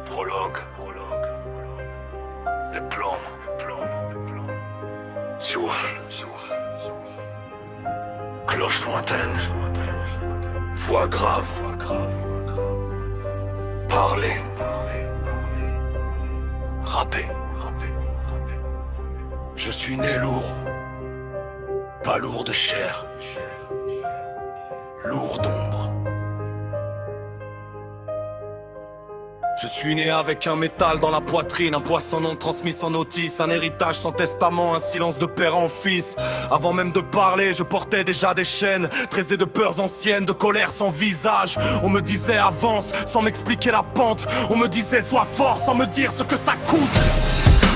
Prologue. Les plombs. Souffle. Cloche lointaine. Voix grave. Parler. Rapper. Je suis né lourd. Pas lourd de chair. Lourd d'ombre. Je suis né avec un métal dans la poitrine, un poisson non transmis sans notice, un héritage sans testament, un silence de père en fils. Avant même de parler, je portais déjà des chaînes, traisées de peurs anciennes, de colère sans visage. On me disait avance, sans m'expliquer la pente. On me disait sois fort, sans me dire ce que ça coûte.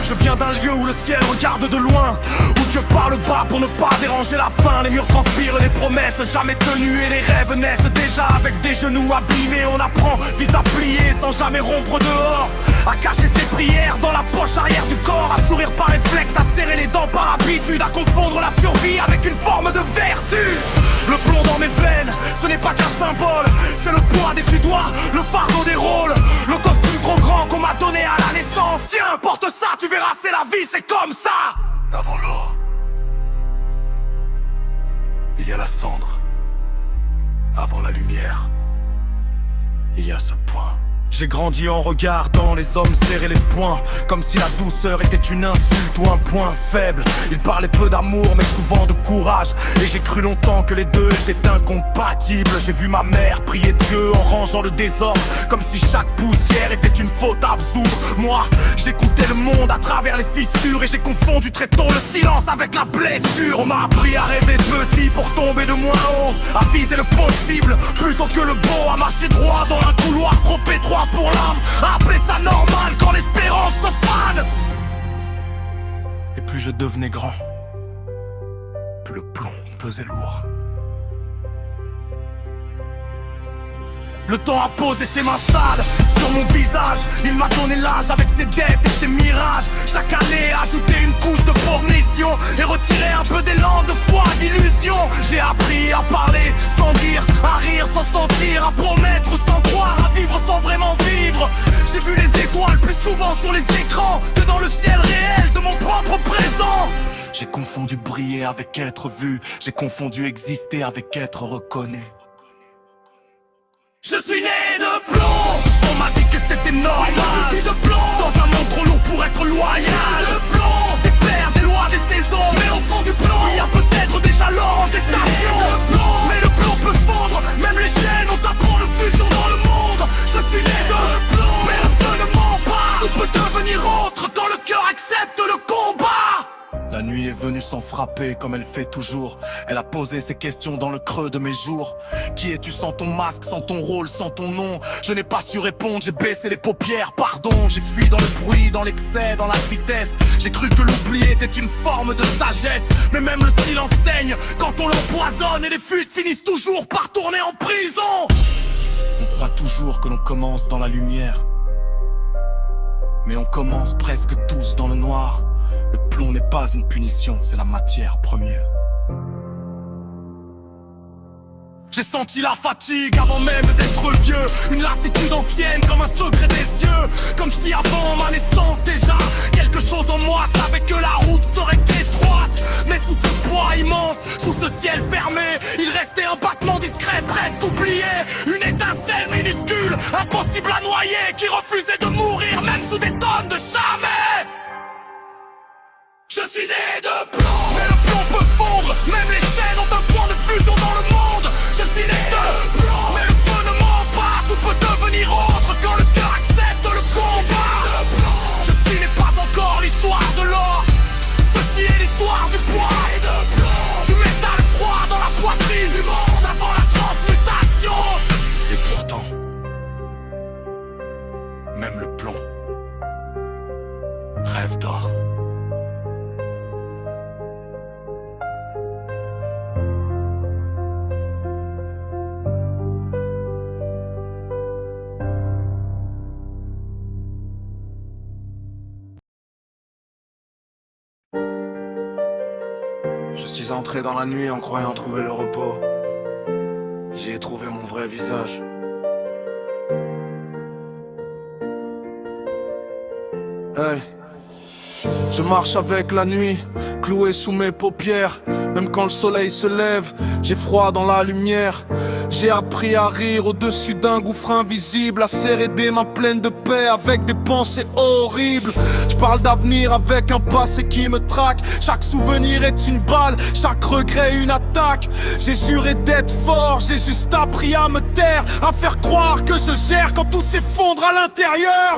Je viens d'un lieu où le ciel regarde de loin, où Dieu parle bas pour ne pas déranger la faim. Les murs transpirent les promesses jamais tenues et les rêves naissent déjà avec des genoux abîmés. On apprend vite à plier sans jamais rompre dehors, à cacher ses prières dans la poche arrière du corps, à sourire par réflexe, à serrer les dents par habitude, à confondre la survie avec une forme de vertu. Le plomb dans mes veines, ce n'est pas qu'un symbole, c'est le poids des tu dois, le fardeau des rôles, le costume trop grand qu'on m'a donné à la naissance. Tiens, porte ça, tu verras, c'est la vie, c'est comme ça. Avant l'or, il y a la cendre. Avant la lumière, il y a ce point. J'ai grandi en regardant les hommes serrer les poings, comme si la douceur était une insulte ou un point faible. Ils parlaient peu d'amour mais souvent de courage, et j'ai cru longtemps que les deux étaient incompatibles. J'ai vu ma mère prier Dieu en rangeant le désordre, comme si chaque poussière était une faute à absoudre. Moi, j'écoutais le monde à travers les fissures, et j'ai confondu très tôt le silence avec la blessure. On m'a appris à rêver petit pour tomber de moins haut, à viser le possible plutôt que le beau, à marcher droit dans un couloir trop étroit pour l'âme, à appeler ça normal quand l'espérance se fane. Et plus je devenais grand, plus le plomb pesait lourd. Le temps a posé ses mains sales sur mon visage. Il m'a donné l'âge avec ses dettes et ses mirages. Chaque année ajouté une couche de permission et retiré un peu d'élan, de foi, d'illusion. J'ai appris à parler sans dire, à rire sans sentir, à promettre sans croire, à vivre sans vraiment vivre. J'ai vu les étoiles plus souvent sur les écrans que dans le ciel réel de mon propre présent. J'ai confondu briller avec être vu, j'ai confondu exister avec être reconnu. Je suis né de plomb, on m'a dit que c'était normal. Je suis de plomb, dans un monde trop lourd pour être loyal. Le plomb, des pères, des lois, des saisons. Mais au fond du plomb, il y a peut-être des jalons en gestation. Mais le plomb peut fondre, même les chaînes ont un point de fusion dans le monde. Je suis né de plomb, mais le feu ne ment pas. Tout peut devenir autre quand le cœur accepte le combat. La nuit est venue sans frapper comme elle fait toujours. Elle a posé ses questions dans le creux de mes jours. Qui es-tu sans ton masque, sans ton rôle, sans ton nom? Je n'ai pas su répondre, j'ai baissé les paupières, pardon. J'ai fui dans le bruit, dans l'excès, dans la vitesse. J'ai cru que l'oubli était une forme de sagesse. Mais même le silence saigne quand on l'empoisonne, et les fuites finissent toujours par tourner en prison. On croit toujours que l'on commence dans la lumière, mais on commence presque tous dans le noir. Le plomb n'est pas une punition, c'est la matière première. J'ai senti la fatigue avant même d'être vieux, une lassitude ancienne comme un secret des yeux. Comme si avant ma naissance déjà, quelque chose en moi savait que la route serait étroite. Mais sous ce poids immense, sous ce ciel fermé, il restait un battement discret, presque oublié. Une étincelle minuscule, impossible à noyer, qui refusait de mourir même sous des tonnes de jamais. Je suis né de plomb, mais le plomb peut fondre, même les chaînes ont un point de fusion dans le monde. Je suis né de plomb, mais le feu ne ment pas. Tout peut devenir autre quand le cœur accepte le combat. Je suis né pas encore l'histoire de l'or, ceci est l'histoire du poids et de plomb, du métal froid dans la poitrine du monde avant la transmutation. Et pourtant, même le plomb rêve d'or. Je suis entré dans la nuit en croyant trouver le repos. J'y ai trouvé mon vrai visage. Hey. Je marche avec la nuit, cloué sous mes paupières. Même quand le soleil se lève, j'ai froid dans la lumière. J'ai appris à rire au-dessus d'un gouffre invisible, à serrer des mains pleines de paix avec des pensées horribles. Je parle d'avenir avec un passé qui me traque. Chaque souvenir est une balle, chaque regret une attaque. J'ai juré d'être fort, j'ai juste appris à me taire, à faire croire que je gère quand tout s'effondre à l'intérieur.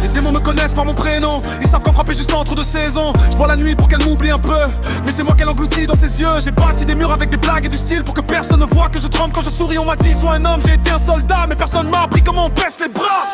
Les démons me connaissent par mon prénom, ils savent qu'en frapper juste entre deux saisons. Je vois la nuit pour qu'elle m'oublie un peu, mais c'est moi qu'elle engloutit dans ses yeux. J'ai bâti des murs avec des blagues et du style pour que personne ne voit que je tremble quand je souris. On m'a dit sois un homme, j'ai été un soldat, mais personne m'a appris comment on baisse les bras.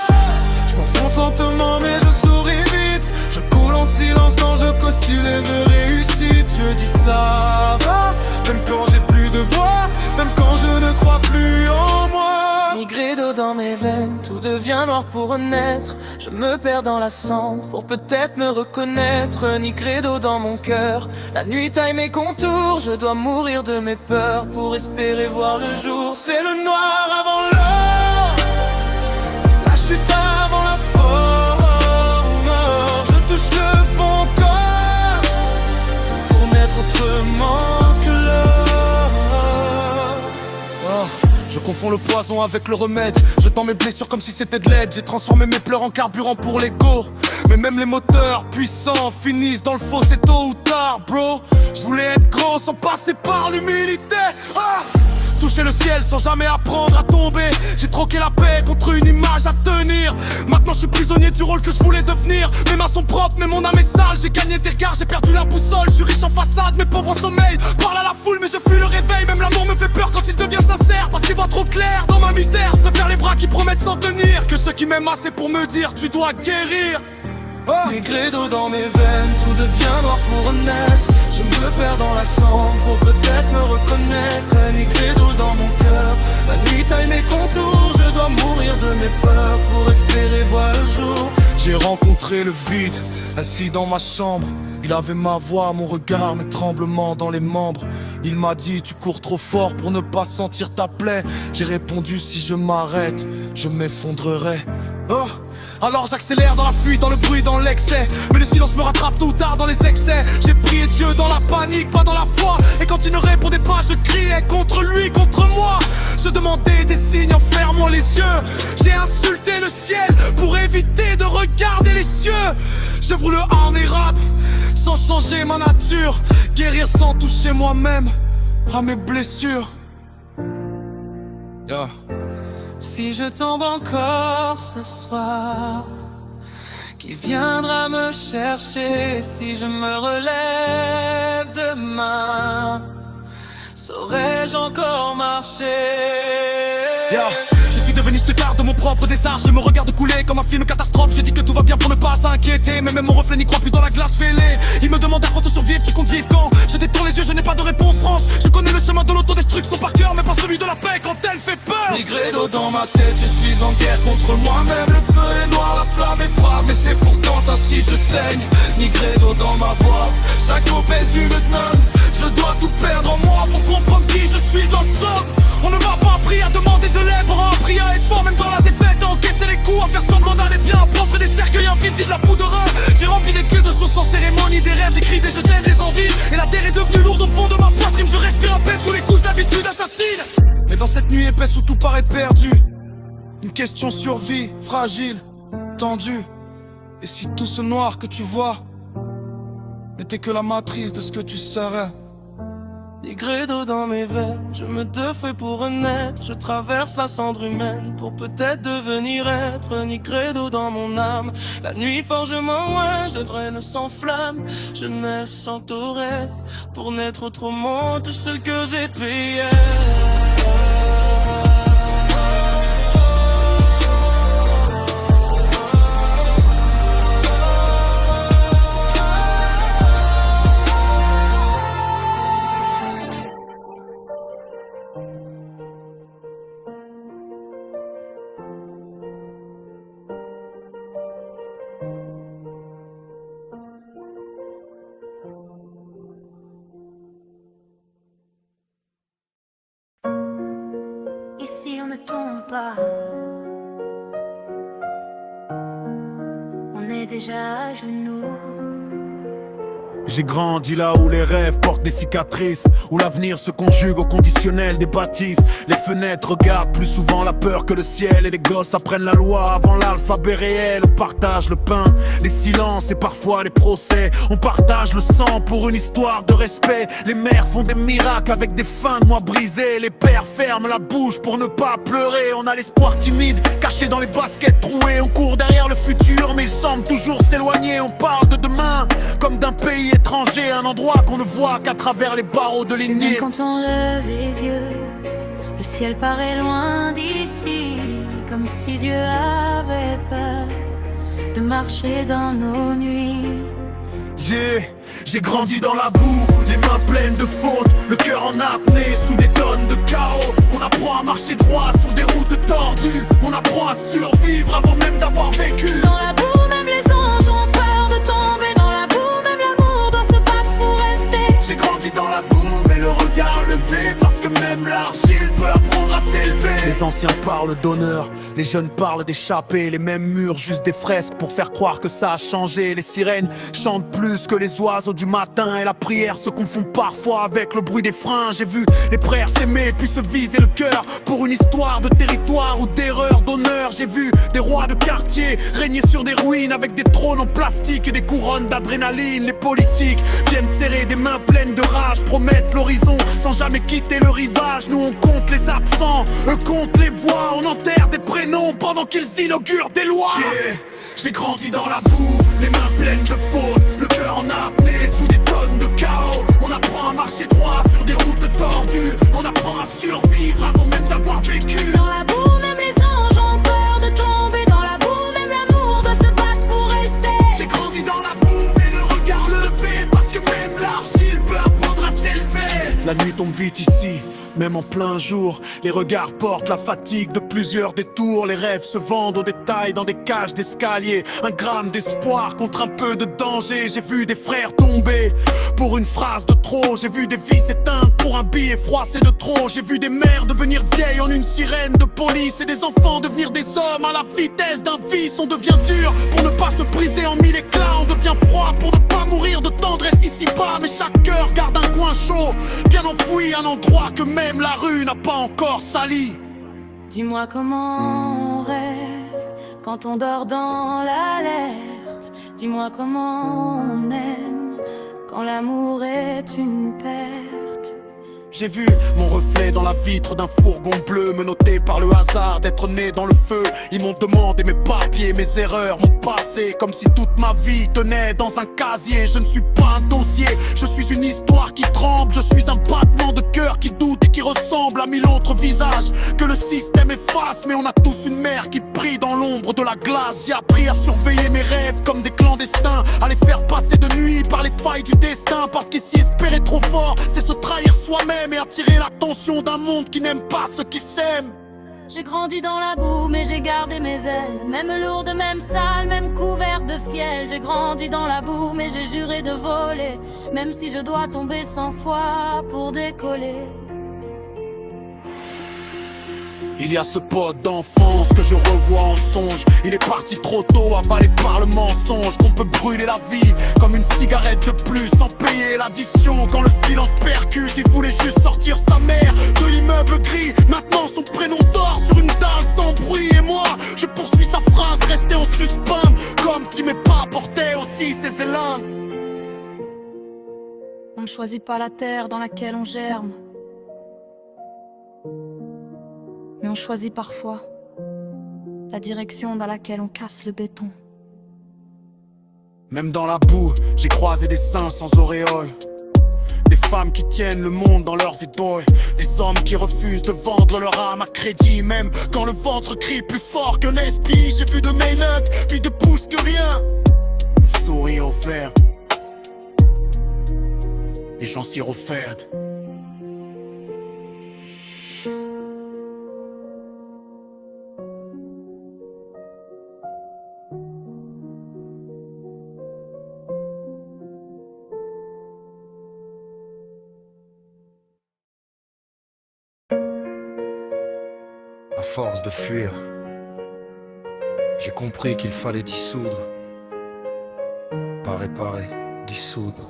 Je m'enfonce lentement mais je souris vite. Je coule en silence dans je postulais de réussite. Je dis ça va, même quand j'ai plus de voix, même quand je ne crois plus en moi. Nigredo dans mes veines, tout devient noir pour renaître. Je me perds dans la cendre pour peut-être me reconnaître. Nigredo dans mon cœur, la nuit taille mes contours. Je dois mourir de mes peurs pour espérer voir le jour. C'est le noir avant l'or, la chute avant la forme. Je touche le fond corps pour n'être autrement que l'or. Je confonds le poison avec le remède. Je tends mes blessures comme si c'était de l'aide. J'ai transformé mes pleurs en carburant pour l'ego. Mais même les moteurs puissants finissent dans le faux, c'est tôt ou tard, bro. Je voulais être grand sans passer par l'humilité. Toucher le ciel sans jamais apprendre à tomber. J'ai troqué la paix contre une image à tenir. Maintenant je suis prisonnier du rôle que je voulais devenir. Mes mains sont propres mais mon âme est sale. J'ai gagné des regards, j'ai perdu la boussole. Je suis riche en façade, mes pauvres en sommeil. Parle à la foule mais je fuis le réveil. Même l'amour me fait peur quand il devient sincère, parce qu'il voit trop clair dans ma misère. Je préfère les bras qui promettent s'en tenir que ceux qui m'aiment assez pour me dire tu dois guérir. Nigredo dans mes veines, tout devient noir pour renaître. Je me perds dans la cendre pour peut-être me reconnaître. Nigredo dans mon cœur, la nuit taille mes contours. Je dois mourir de mes peurs pour espérer voir le jour. J'ai rencontré le vide, assis dans ma chambre. Il avait ma voix, mon regard, mes tremblements dans les membres. Il m'a dit tu cours trop fort pour ne pas sentir ta plaie. J'ai répondu si je m'arrête, je m'effondrerai. Alors j'accélère dans la fuite, dans le bruit, dans l'excès. Mais le silence me rattrape tôt ou tard dans les excès. J'ai prié Dieu dans la panique, pas dans la foi. Et quand il ne répondait pas, je criais contre lui, contre moi. Je demandais des signes en fermant les yeux. J'ai insulté le ciel pour éviter de regarder les cieux. Je voulais armer rap sans changer ma nature. Guérir sans toucher moi-même à mes blessures. Yeah. Si je tombe encore ce soir, qui viendra me chercher? Si je me relève demain, saurais-je encore marcher? Yeah. Je suis devenu stupide de mon propre désastre. Je me regarde couler comme un film catastrophe. Je dis que tout va bien pour ne pas s'inquiéter, mais même mon reflet n'y croit plus dans la glace fêlée. Il me demande avant de survivre, tu comptes vivre quand? Je détourne les yeux, je n'ai pas de réponse franche. Je connais le chemin de l'autodestruction par cœur, mais pas celui de la paix quand elle fait peur. Nigredo dans ma tête, je suis en guerre contre moi-même. Le feu est noir, la flamme est froide, mais c'est pourtant ainsi je saigne. Nigredo dans ma voix, chaque mot pèse une tonne. Je dois tout perdre en moi pour comprendre qui je suis en somme. On ne m'a pas appris à demander de l'aide, on m'a appris à être fort même dans la défaite, à encaisser les coups, à faire semblant d'aller bien, à prendre des cercueils invisibles à bout de rein. J'ai rempli des queues de choses sans cérémonie, des rêves, des cris, des je t'aime, des envies. Et la terre est devenue lourde au fond de ma poitrine, je respire à peine sous les couches d'habitude assassine. Mais dans cette nuit épaisse où tout paraît perdu, une question survie, fragile, tendue. Et si tout ce noir que tu vois n'était que la matrice de ce que tu serais? Nigredo dans mes veines, je me défais pour renaître. Je traverse la cendre humaine pour peut-être devenir être. Nigredo dans mon âme, la nuit forge mon oin. Je brûle sans flamme, je nais sans tourelle pour naître autrement que ce que j'ai payé. Ici on ne tombe pas, on est déjà à genoux. J'ai grandi là où les rêves portent des cicatrices, où l'avenir se conjugue au conditionnel des bâtisses. Les fenêtres regardent plus souvent la peur que le ciel, et les gosses apprennent la loi avant l'alphabet réel. On partage le pain, les silences et parfois les procès. On partage le sang pour une histoire de respect. Les mères font des miracles avec des fins de mois brisées. Les pères ferment la bouche pour ne pas pleurer. On a l'espoir timide, caché dans les baskets trouées. On court derrière le futur mais il semble toujours s'éloigner. On parle de demain comme d'un pays étranger, un endroit qu'on ne voit qu'à travers les barreaux de C'est même lignée. quand on lève les yeux, le ciel paraît loin d'ici, comme si Dieu avait peur de marcher dans nos nuits. J'ai grandi dans la boue, les mains pleines de fautes, le cœur en apnée sous des tonnes de chaos. On apprend à marcher droit sur des routes tordues, on apprend à survivre avant même d'avoir vécu. Dans la boue, même les anges ont peur de tomber. Dans la boue, même l'amour doit se battre pour rester. J'ai grandi dans la boue, mais le regard levé, parce que même l'argile peut apprendre à s'élever. Les anciens parlent d'honneur, les jeunes parlent d'échapper. Les mêmes murs, juste des fresques pour faire croire que ça a changé. Les sirènes chantent plus que les oiseaux du matin, et la prière se confond parfois avec le bruit des freins. J'ai vu les frères s'aimer puis se viser le cœur pour une histoire de territoire ou d'erreur d'honneur. J'ai vu des rois de quartier régner sur des ruines avec des trônes en plastique et des couronnes d'adrénaline. Les politiques viennent serrer des mains pleines de rage, promettent l'horizon sans jamais quitter le rivage. Nous on compte les absents, eux comptent les voix. On enterre des prénoms pendant qu'ils inaugurent des lois. J'ai grandi dans la boue, les mains pleines de fautes, le cœur en apnée sous des tonnes de chaos. On apprend à marcher droit sur des routes tordues, on apprend à survivre avant même d'avoir vécu. Dans la boue, même les anges ont peur de tomber. Dans la boue, même l'amour doit se battre pour rester. J'ai grandi dans la boue, mais le regard levé, parce que même l'argile peut apprendre à s'élever. La nuit tombe vite ici, même en plein jour. Les regards portent la fatigue de plusieurs détours. Les rêves se vendent au détail dans des cages d'escalier. Un gramme d'espoir contre un peu de danger. J'ai vu des frères tomber pour une phrase de trop. J'ai vu des vies s'éteindre pour un billet froissé de trop. J'ai vu des mères devenir vieilles en une sirène de police, et des enfants devenir des hommes à la vitesse d'un vice. On devient dur pour ne pas se briser en mille éclats. On devient froid pour ne pas mourir de tendresse ici-bas. Mais chaque cœur garde un coin chaud, bien enfoui, un endroit que même la rue n'a pas encore sali. Dis-moi comment on rêve quand on dort dans l'alerte. Dis-moi comment on aime quand l'amour est une perte. J'ai vu mon reflet dans la vitre d'un fourgon bleu, menotté par le hasard d'être né dans le feu. Ils m'ont demandé mes papiers, mes erreurs, mon passé, comme si toute ma vie tenait dans un casier. Je ne suis pas un dossier, je suis une histoire qui tremble. Je suis un battement de cœur qui doute et qui ressemble à mille autres visages que le système efface. Mais on a tous une mère qui prie dans l'ombre de la glace. J'ai appris à surveiller mes rêves comme des clandestins, à les faire passer de nuit par les failles du destin. Parce qu'ici espérer trop fort, c'est se trahir soi-même et attirer l'attention d'un monde qui n'aime pas ceux qui s'aiment. J'ai grandi dans la boue, mais j'ai gardé mes ailes. Même lourde, même sale, même couverte de fiel. J'ai grandi dans la boue, mais j'ai juré de voler, même si je dois tomber 100 fois pour décoller. Il y a ce pote d'enfance que je revois en songe. Il est parti trop tôt, avalé par le mensonge. Qu'on peut brûler la vie comme une cigarette de plus sans payer l'addition. Quand le silence percute, il voulait juste sortir sa mère de l'immeuble gris. Maintenant son prénom dort sur une dalle sans bruit. Et moi, je poursuis sa phrase, resté en suspens, comme si mes pas portaient aussi ses élans. On ne choisit pas la terre dans laquelle on germe, mais on choisit parfois la direction dans laquelle on casse le béton. Même dans la boue, j'ai croisé des saints sans auréole. Des femmes qui tiennent le monde dans leurs idoles. Des hommes qui refusent de vendre leur âme à crédit. Même quand le ventre crie plus fort que l'esprit. J'ai vu de Ménoc, vie de pouce que rien. Le sourire offert, les gens s'y refaient. À force de fuir, j'ai compris qu'il fallait dissoudre pas réparer, dissoudre.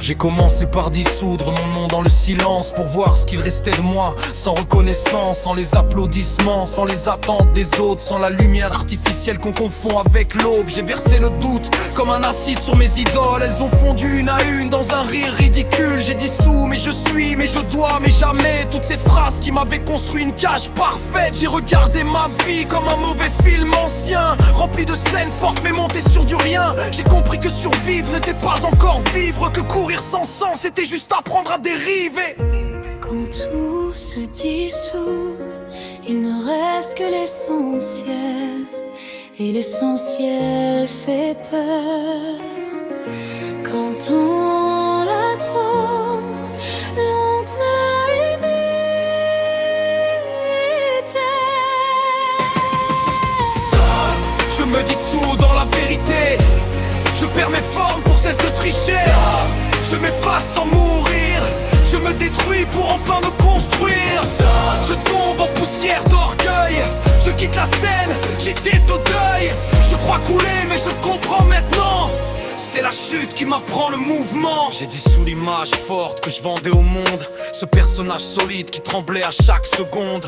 J'ai commencé par dissoudre mon nom dans le silence pour voir ce qu'il restait de moi, sans reconnaissance, sans les applaudissements, sans les attentes des autres, sans la lumière artificielle qu'on confond avec l'aube. J'ai versé le doute comme un acide sur mes idoles, elles ont fondu une à une dans un rire ridicule. J'ai dissous mais je suis, mais je dois, mais jamais, toutes ces phrases qui m'avaient construit une cage parfaite. J'ai regardé ma vie comme un mauvais film ancien, rempli de scènes fortes mais monté sur du rien. J'ai compris que survivre n'était pas encore vivre, que courir sans sens c'était juste apprendre à dériver. Quand tout se dissout, il ne reste que l'essentiel, et l'essentiel fait peur. Quand on l'a trop longtemps évité. Je me dissous dans la vérité, je perds mes formes pour cesse de tricher. Je m'efface sans mourir, je me détruis pour enfin me construire. Je tombe en poussière d'orgueil, je quitte la scène, j'étais au deuil. Je crois couler mais je comprends maintenant, c'est la chute qui m'apprend le mouvement. J'ai dissous l'image forte que je vendais au monde, ce personnage solide qui tremblait à chaque seconde.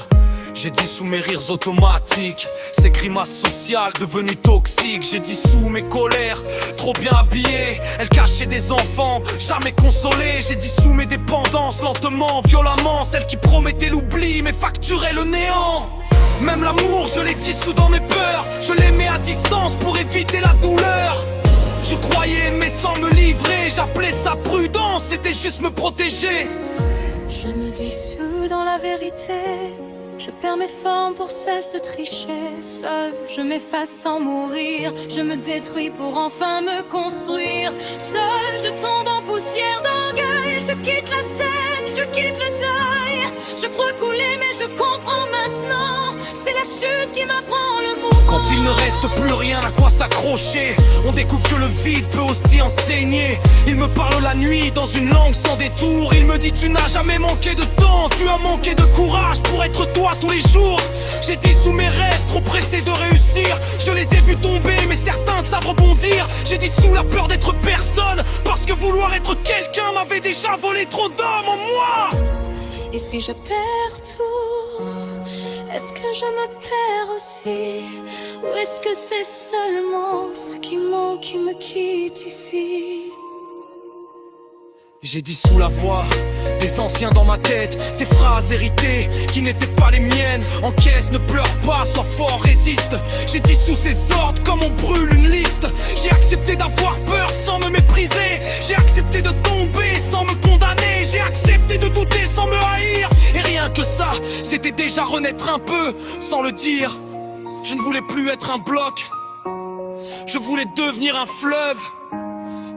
J'ai dissous mes rires automatiques, ces grimaces sociales devenues toxiques. J'ai dissous mes colères, trop bien habillées, elles cachaient des enfants, jamais consolés. J'ai dissous mes dépendances, lentement, violemment, celles qui promettaient l'oubli mais facturaient le néant. Même l'amour, je l'ai dissous dans mes peurs, je les mets à distance pour éviter la douleur. Je croyais aimer sans me livrer, j'appelais ça prudence, c'était juste me protéger. Je me dissous dans la vérité, je perds mes formes pour cesse de tricher. Seul, je m'efface sans mourir, je me détruis pour enfin me construire. Seul, je tombe en poussière d'orgueil, je quitte la scène, je quitte le deuil. Je crois couler mais je comprends maintenant, c'est la chute qui m'apprend le mouvement. Quand il ne reste plus rien à quoi s'accrocher, on découvre que le vide peut aussi enseigner. Il me parle la nuit dans une langue sans détour, il me dit tu n'as jamais manqué de temps, tu as manqué de courage pour être toi tous les jours. J'ai dissous mes rêves, trop pressés de réussir, je les ai vus tomber mais certains savent rebondir. J'ai dissous la peur d'être personne, parce que vouloir être quelqu'un m'avait déjà volé trop d'hommes en moi. Et si je perds tout, est-ce que je me perds aussi? Ou est-ce que c'est seulement ce qui manque qui me quitte ici? J'ai dissous la voix des anciens dans ma tête, ces phrases héritées qui n'étaient pas les miennes. Encaisse, ne pleure pas, sois fort, résiste. J'ai dissous ces ordres comme on brûle une liste. J'ai accepté d'avoir peur sans me mépriser, j'ai accepté de tomber sans me condamner, j'ai accepté de douter sans me haïr. Et rien que ça, c'était déjà renaître un peu sans le dire. Je ne voulais plus être un bloc, je voulais devenir un fleuve,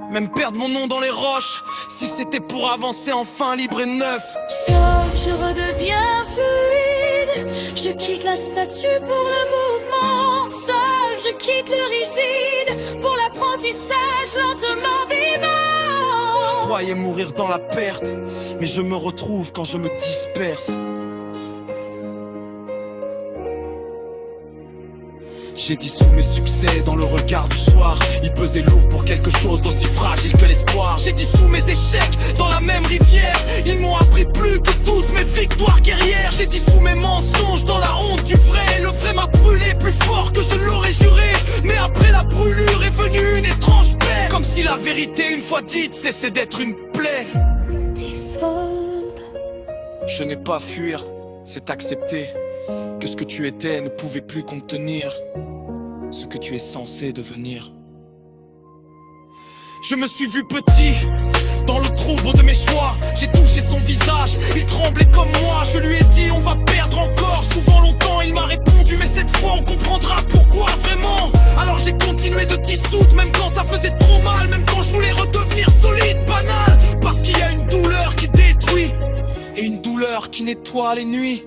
même perdre mon nom dans les roches, si c'était pour avancer enfin libre et neuf. Sauf je redeviens fluide, je quitte la statue pour le mouvement. Sauf je quitte le rigide pour l'apprentissage lentement vivant. Je croyais mourir dans la perte, mais je me retrouve quand je me disperse. J'ai dissous mes succès dans le regard du soir, ils pesaient lourd pour quelque chose d'aussi fragile que l'espoir. J'ai dissous mes échecs dans la même rivière, ils m'ont appris plus que toutes mes victoires guerrières. J'ai dissous mes mensonges dans la honte du vrai, le vrai m'a brûlé plus fort que je l'aurais juré. Mais après la brûlure est venue une étrange paix, comme si la vérité une fois dite cessait d'être une plaie. Dissolve. Je n'ai pas à fuir, c'est accepter que ce que tu étais ne pouvait plus contenir ce que tu es censé devenir. Je me suis vu petit, dans le trouble de mes choix. J'ai touché son visage, il tremblait comme moi. Je lui ai dit on va perdre encore, souvent longtemps. Il m'a répondu mais cette fois on comprendra pourquoi vraiment. Alors j'ai continué de dissoudre, même quand ça faisait trop mal, même quand je voulais redevenir solide, banal. Parce qu'il y a une douleur qui détruit et une douleur qui nettoie les nuits.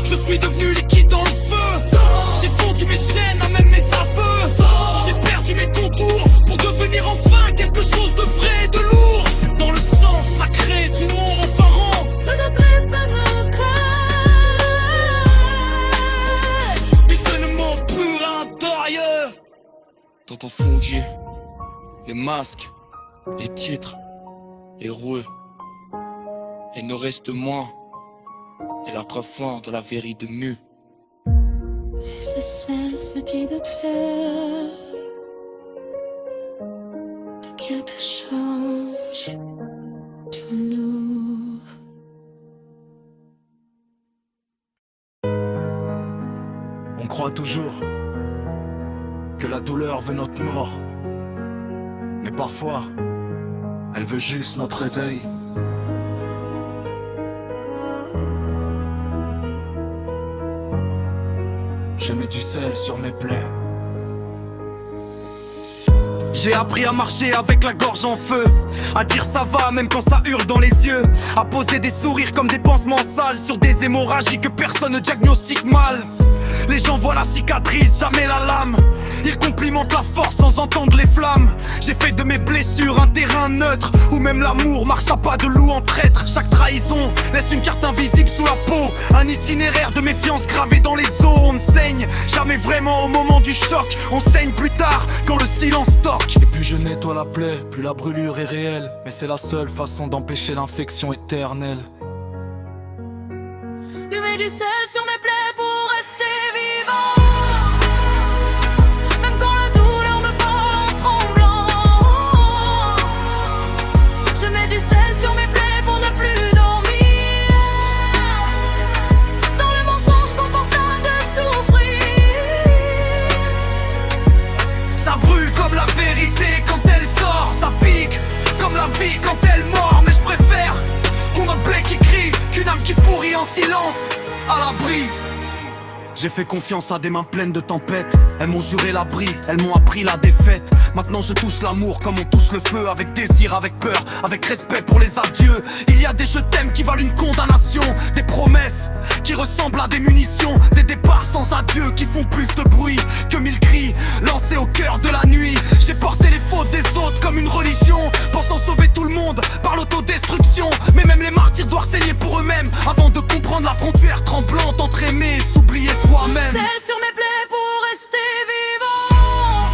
Je suis devenu liquide dans le feu, j'ai fondu mes chaînes à même mes aveux. J'ai perdu mes contours pour devenir enfin quelque chose de vrai et de lourd. Dans le sang sacré du monde, enfin masques, les titres, les roueux. Et il ne reste moins, et la preuve forte de la vérité nue. Et c'est ce qui de terre, de quelque chose de nous. On croit toujours que la douleur veut notre mort, mais parfois, elle veut juste notre réveil. Je mets du sel sur mes plaies. J'ai appris à marcher avec la gorge en feu, à dire ça va même quand ça hurle dans les yeux, à poser des sourires comme des pansements sales sur des hémorragies que personne ne diagnostique mal. Les gens voient la cicatrice, jamais la lame. Ils complimentent la force sans entendre les flammes. J'ai fait de mes blessures un terrain neutre où même l'amour marche à pas de loup en traître. Chaque trahison laisse une carte invisible sous la peau, un itinéraire de méfiance gravé dans les os. On ne saigne jamais vraiment au moment du choc, on saigne plus tard quand le silence toque. Et plus je nettoie la plaie, plus la brûlure est réelle. Mais c'est la seule façon d'empêcher l'infection éternelle. Je mets du sel sur mes plaies pour rester vivant, même quand la douleur me parle en tremblant. Je mets du sel sur mes plaies pour ne plus dormir, dans le mensonge confortable de souffrir. Ça brûle comme la vérité quand elle sort, ça pique comme la vie quand elle mord. Mais je préfère qu'on a plaie qui crie qu'une âme qui pourrit en silence à l'abri. J'ai fait confiance à des mains pleines de tempêtes. Elles m'ont juré l'abri, elles m'ont appris la défaite. Maintenant je touche l'amour comme on touche le feu, avec désir, avec peur, avec respect pour les adieux. Il y a des je t'aime qui valent une condamnation, des promesses qui ressemblent à des munitions, des départs sans adieu qui font plus de bruit que 1000 cris lancés au cœur de la nuit. J'ai porté les fautes des autres comme une religion, pensant sauver tout le monde par l'autodestruction. Mais même les martyrs doivent saigner pour eux-mêmes avant de comprendre la frontière tremblante entre aimer et s'oublier soi-même. Sel sur mes plaies pour rester vivant,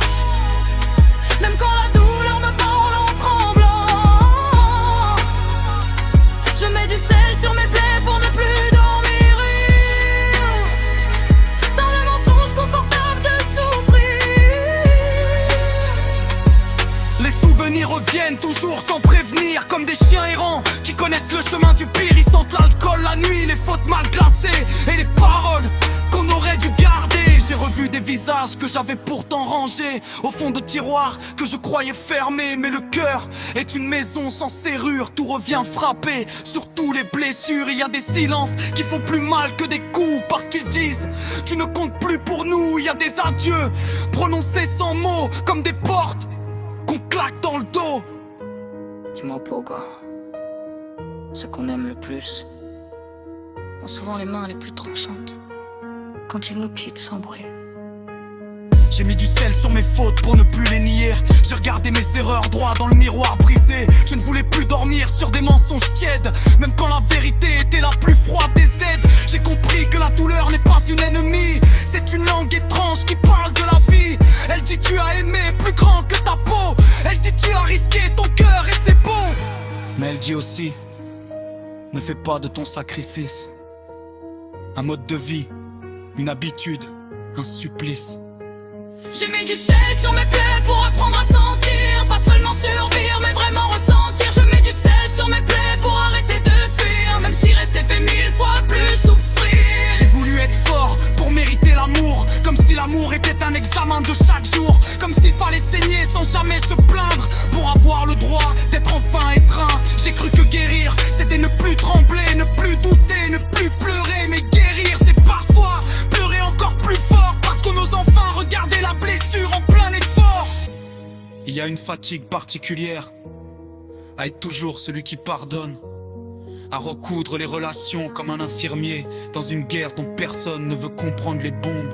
même quand la douleur me parle en tremblant. Je mets du sel sur mes plaies pour ne plus dormir, dans le mensonge confortable de souffrir. Les souvenirs reviennent toujours sans prévenir, comme des chiens errants qui connaissent le chemin du pire. Ils sentent l'alcool la nuit, les fautes mal glacées et les paroles qu'on aurait dû garder. J'ai revu des visages que j'avais pourtant rangés au fond de tiroirs que je croyais fermés. Mais le cœur est une maison sans serrure, tout revient frapper sur tous les blessures. Il y a des silences qui font plus mal que des coups, parce qu'ils disent tu ne comptes plus pour nous. Il y a des adieux prononcés sans mots, comme des portes qu'on claque dans le dos. Dis-moi pourquoi ceux qu'on aime le plus ont souvent les mains les plus tranchantes quand ils nous quittent sans bruit. J'ai mis du sel sur mes fautes pour ne plus les nier. J'ai regardé mes erreurs droit dans le miroir brisé. Je ne voulais plus dormir sur des mensonges tièdes, même quand la vérité était la plus froide des aides. J'ai compris que la douleur n'est pas une ennemie, c'est une langue étrange qui parle de la vie. Elle dit tu as aimé plus grand que ta peau, elle dit tu as risqué ton cœur et c'est beau. Mais elle dit aussi ne fais pas de ton sacrifice un mode de vie, une habitude, un supplice. J'ai mis du sel sur mes plaies pour apprendre à sentir, pas seulement survivre mais vraiment ressentir. Je mets du sel sur mes plaies pour arrêter de fuir, même si rester fait 1000 fois plus souffrir. J'ai voulu être fort pour mériter l'amour, comme si l'amour était un examen de chaque jour, comme s'il fallait saigner sans jamais se plaindre pour avoir le droit d'être enfin étreint. J'ai cru que guérir c'était ne plus trembler, ne plus douter, ne plus pleurer. Mais guérir c'est parfois pleurer encore plus fort, parce qu'on ose enfin regarder la blessure en plein effort. Il y a une fatigue particulière à être toujours celui qui pardonne, à recoudre les relations comme un infirmier dans une guerre dont personne ne veut comprendre les bombes.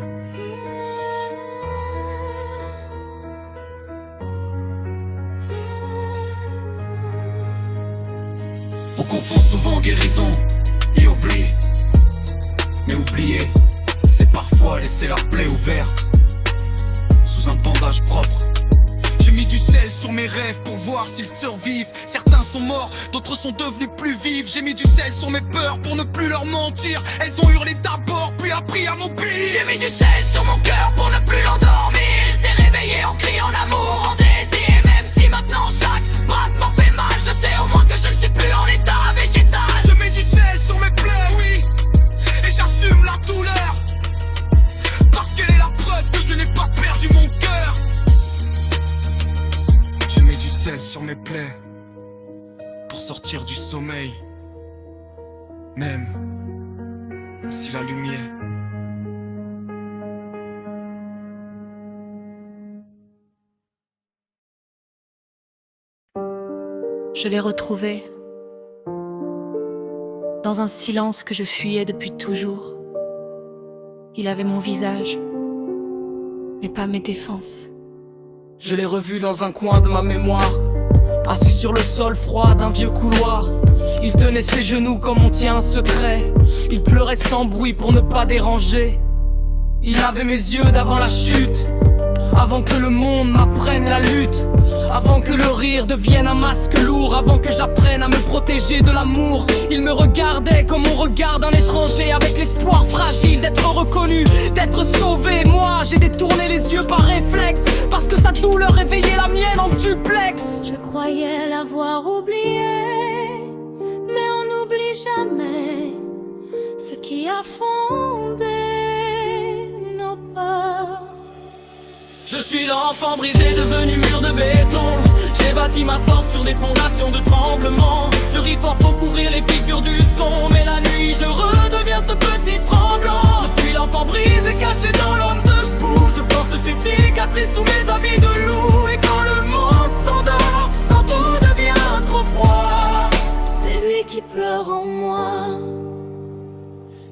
On confond souvent guérison et oubli, mais oublier, c'est parfois laisser la plaie ouverte sous un bandage propre. J'ai mis mis du sel sur mes rêves pour voir s'ils survivent. Certains sont morts, d'autres sont devenus plus vifs. J'ai mis du sel sur mes peurs pour ne plus leur mentir. Elles ont hurlé d'abord puis appris à m'obéir. J'ai mis du sel sur mon cœur pour ne plus l'endormir. Il s'est réveillé en criant l'amour, en désir. Même si maintenant chaque battement fait mal, je sais au moins que je ne suis plus en état végétal. Je mets du sel sur mes plaies, oui, et j'assume la douleur, parce qu'elle est la preuve que je n'ai pas perdu mon cœur. Je mets du sel sur mes plaies pour sortir du sommeil, même si la lumière. Je l'ai retrouvé dans un silence que je fuyais depuis toujours. Il avait mon visage, mais pas mes défenses. Je l'ai revu dans un coin de ma mémoire, assis sur le sol froid d'un vieux couloir. Il tenait ses genoux comme on tient un secret. Il pleurait sans bruit pour ne pas déranger. Il avait mes yeux d'avant la chute, avant que le monde m'apprenne la lutte, avant que le rire devienne un masque lourd, avant que j'apprenne à me protéger de l'amour. Il me regardait comme on regarde un étranger, avec l'espoir fragile d'être reconnu, d'être sauvé. Moi j'ai détourné les yeux par réflexe, parce que sa douleur réveillait la mienne en duplex. Je croyais l'avoir oublié, mais on n'oublie jamais ce qui a fondé nos peurs. Je suis l'enfant brisé devenu mur de béton. J'ai bâti ma force sur des fondations de tremblement. Je ris fort pour couvrir les fissures du son, mais la nuit je redeviens ce petit tremblant. Je suis l'enfant brisé caché dans l'homme debout. Je porte ces cicatrices sous mes habits de loup. Et quand le monde s'endort, quand tout devient trop froid, C'est lui qui pleure en moi.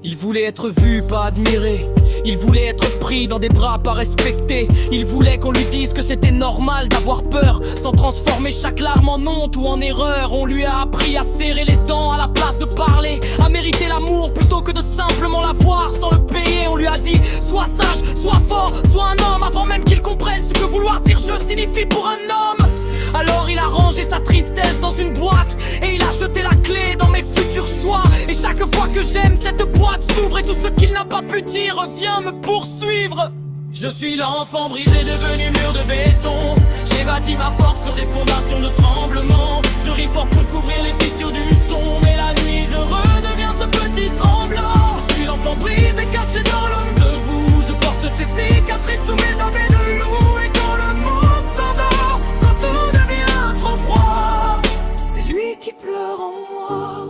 il voulait être vu, pas admiré. Il voulait être pris dans des bras, pas respecté. Il voulait qu'on lui dise que c'était normal d'avoir peur, sans transformer chaque larme en honte ou en erreur. On lui a appris à serrer les dents à la place de parler, à mériter l'amour plutôt que de simplement l'avoir sans le payer. On lui a dit sois sage, sois fort, sois un homme, avant même qu'il comprenne ce que vouloir dire je signifie pour un homme. Alors il a rangé sa tristesse dans une boîte et il a jeté la clé dans mes futurs choix. Et chaque fois que j'aime, cette boîte s'ouvre et tout ce qu'il n'a pas pu dire vient me poursuivre. Je suis l'enfant brisé devenu mur de béton. J'ai bâti ma force sur des fondations de tremblement. Je ris fort pour couvrir les fissures du son, mais la nuit je redeviens ce petit tremblant. Je suis l'enfant brisé caché dans l'homme debout. Je porte ces cicatrices sous mes habits de loup. Et quand le monde s'endort, quand tout devient trop froid, c'est lui qui pleure en moi.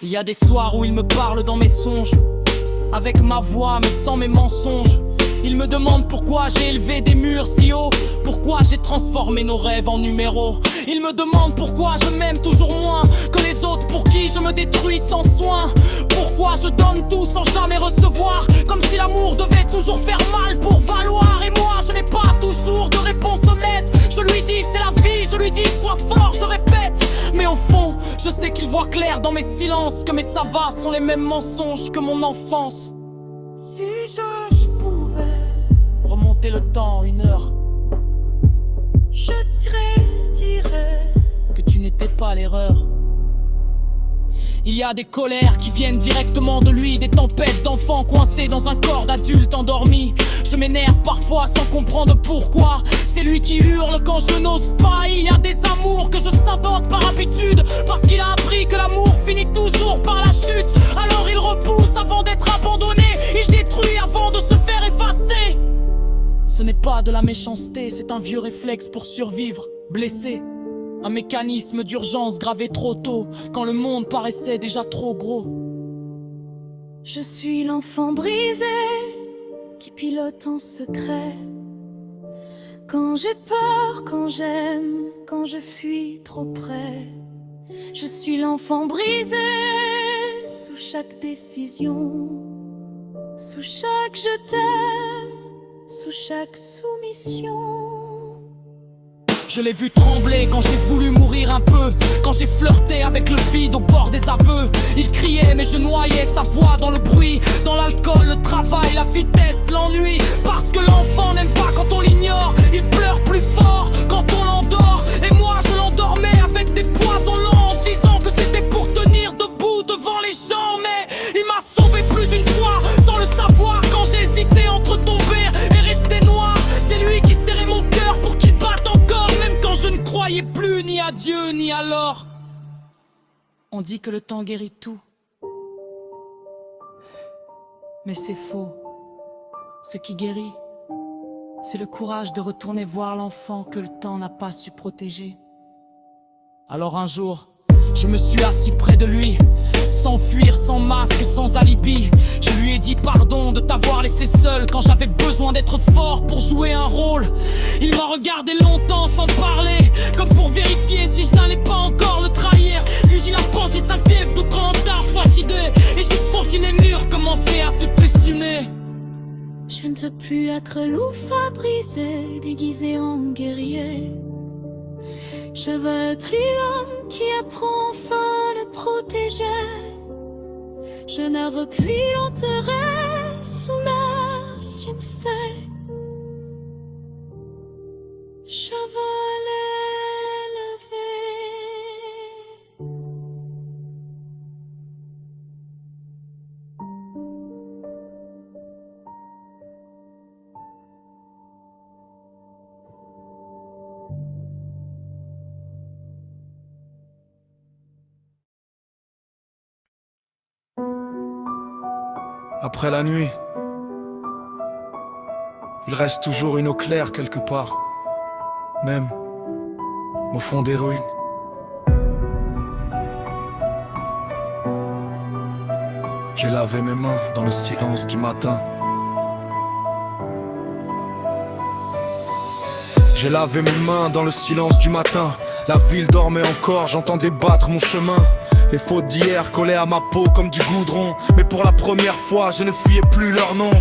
Il y a des soirs où il me parle dans mes songes, avec ma voix mais sans mes mensonges. Il me demande pourquoi j'ai élevé des murs si hauts, pourquoi j'ai transformé nos rêves en numéros. Il me demande pourquoi je m'aime toujours moins que les autres, pour qui je me détruis sans soin. Pourquoi je donne tout sans jamais recevoir, comme si l'amour devait toujours faire mal pour valoir. Et moi je n'ai pas toujours de réponse honnête. Je lui dis c'est la vie, je lui dis sois fort, je répète. Mais au fond, je sais qu'il voit clair dans mes silences, que mes savas sont les mêmes mensonges que mon enfance. Si je pouvais remonter le temps 1 heure, je dirais que tu n'étais pas l'erreur. Il y a des colères qui viennent directement de lui, des tempêtes d'enfants coincés dans un corps d'adulte endormi. Je m'énerve parfois sans comprendre pourquoi. C'est lui qui hurle quand je n'ose pas. Il y a des amours que je sabote par habitude, parce qu'il a appris que l'amour finit toujours par la chute. Alors il repousse avant d'être abandonné, il détruit avant de se faire effacer. Ce n'est pas de la méchanceté, c'est un vieux réflexe pour survivre, blessé. Un mécanisme d'urgence gravé trop tôt, quand le monde paraissait déjà trop gros. Je suis l'enfant brisé qui pilote en secret. Quand j'ai peur, quand j'aime, quand je fuis trop près. Je suis l'enfant brisé sous chaque décision, sous chaque je t'aime, sous chaque soumission. Je l'ai vu trembler quand j'ai voulu mourir un peu, quand j'ai flirté avec le vide au bord des aveux. Il criait mais je noyais sa voix dans le bruit, dans l'alcool, le travail, la vitesse, l'ennui. Parce que l'enfant n'aime pas quand on l'ignore, il pleure plus fort quand on l'endort. Et moi je l'endormais avec des poisons lents, en disant que c'était pour tenir debout devant les gens. Mais il m'a sauvé plus d'une fois, sans le savoir, quand j'ai hésité entre tomber et rester noir. C'est lui qui serrait mon cœur pour qu'il batte encore, même quand je ne croyais plus ni à Dieu ni à l'or. On dit que le temps guérit tout, mais c'est faux. Ce qui guérit, c'est le courage de retourner voir l'enfant que le temps n'a pas su protéger. Alors un jour, je me suis assis près de lui, sans fuir, sans masque, sans alibi. Je lui ai dit pardon de t'avoir laissé seul quand j'avais besoin d'être fort pour jouer un rôle. Il m'a regardé longtemps sans parler, comme pour vérifier si je n'allais pas encore le trahir. Lui il a pensé sa pied tout quand tard fasciné, et j'ai senti les murs commencer à se pressionner. Je ne veux plus être loup à briser, déguisé en guerrier. Je veux être l'homme qui apprend enfin à le protéger. Je ne veux plus enterrer sous l'ancienne scène. Je veux l'élever. Après la nuit, il reste toujours une eau claire quelque part, même au fond des ruines. J'ai lavé mes mains dans le silence du matin. J'ai lavé mes mains dans le silence du matin. La ville dormait encore, j'entendais battre mon chemin. Les fautes d'hier collaient à ma peau comme du goudron. Mais pour la première fois, je ne fuyais plus leur nom.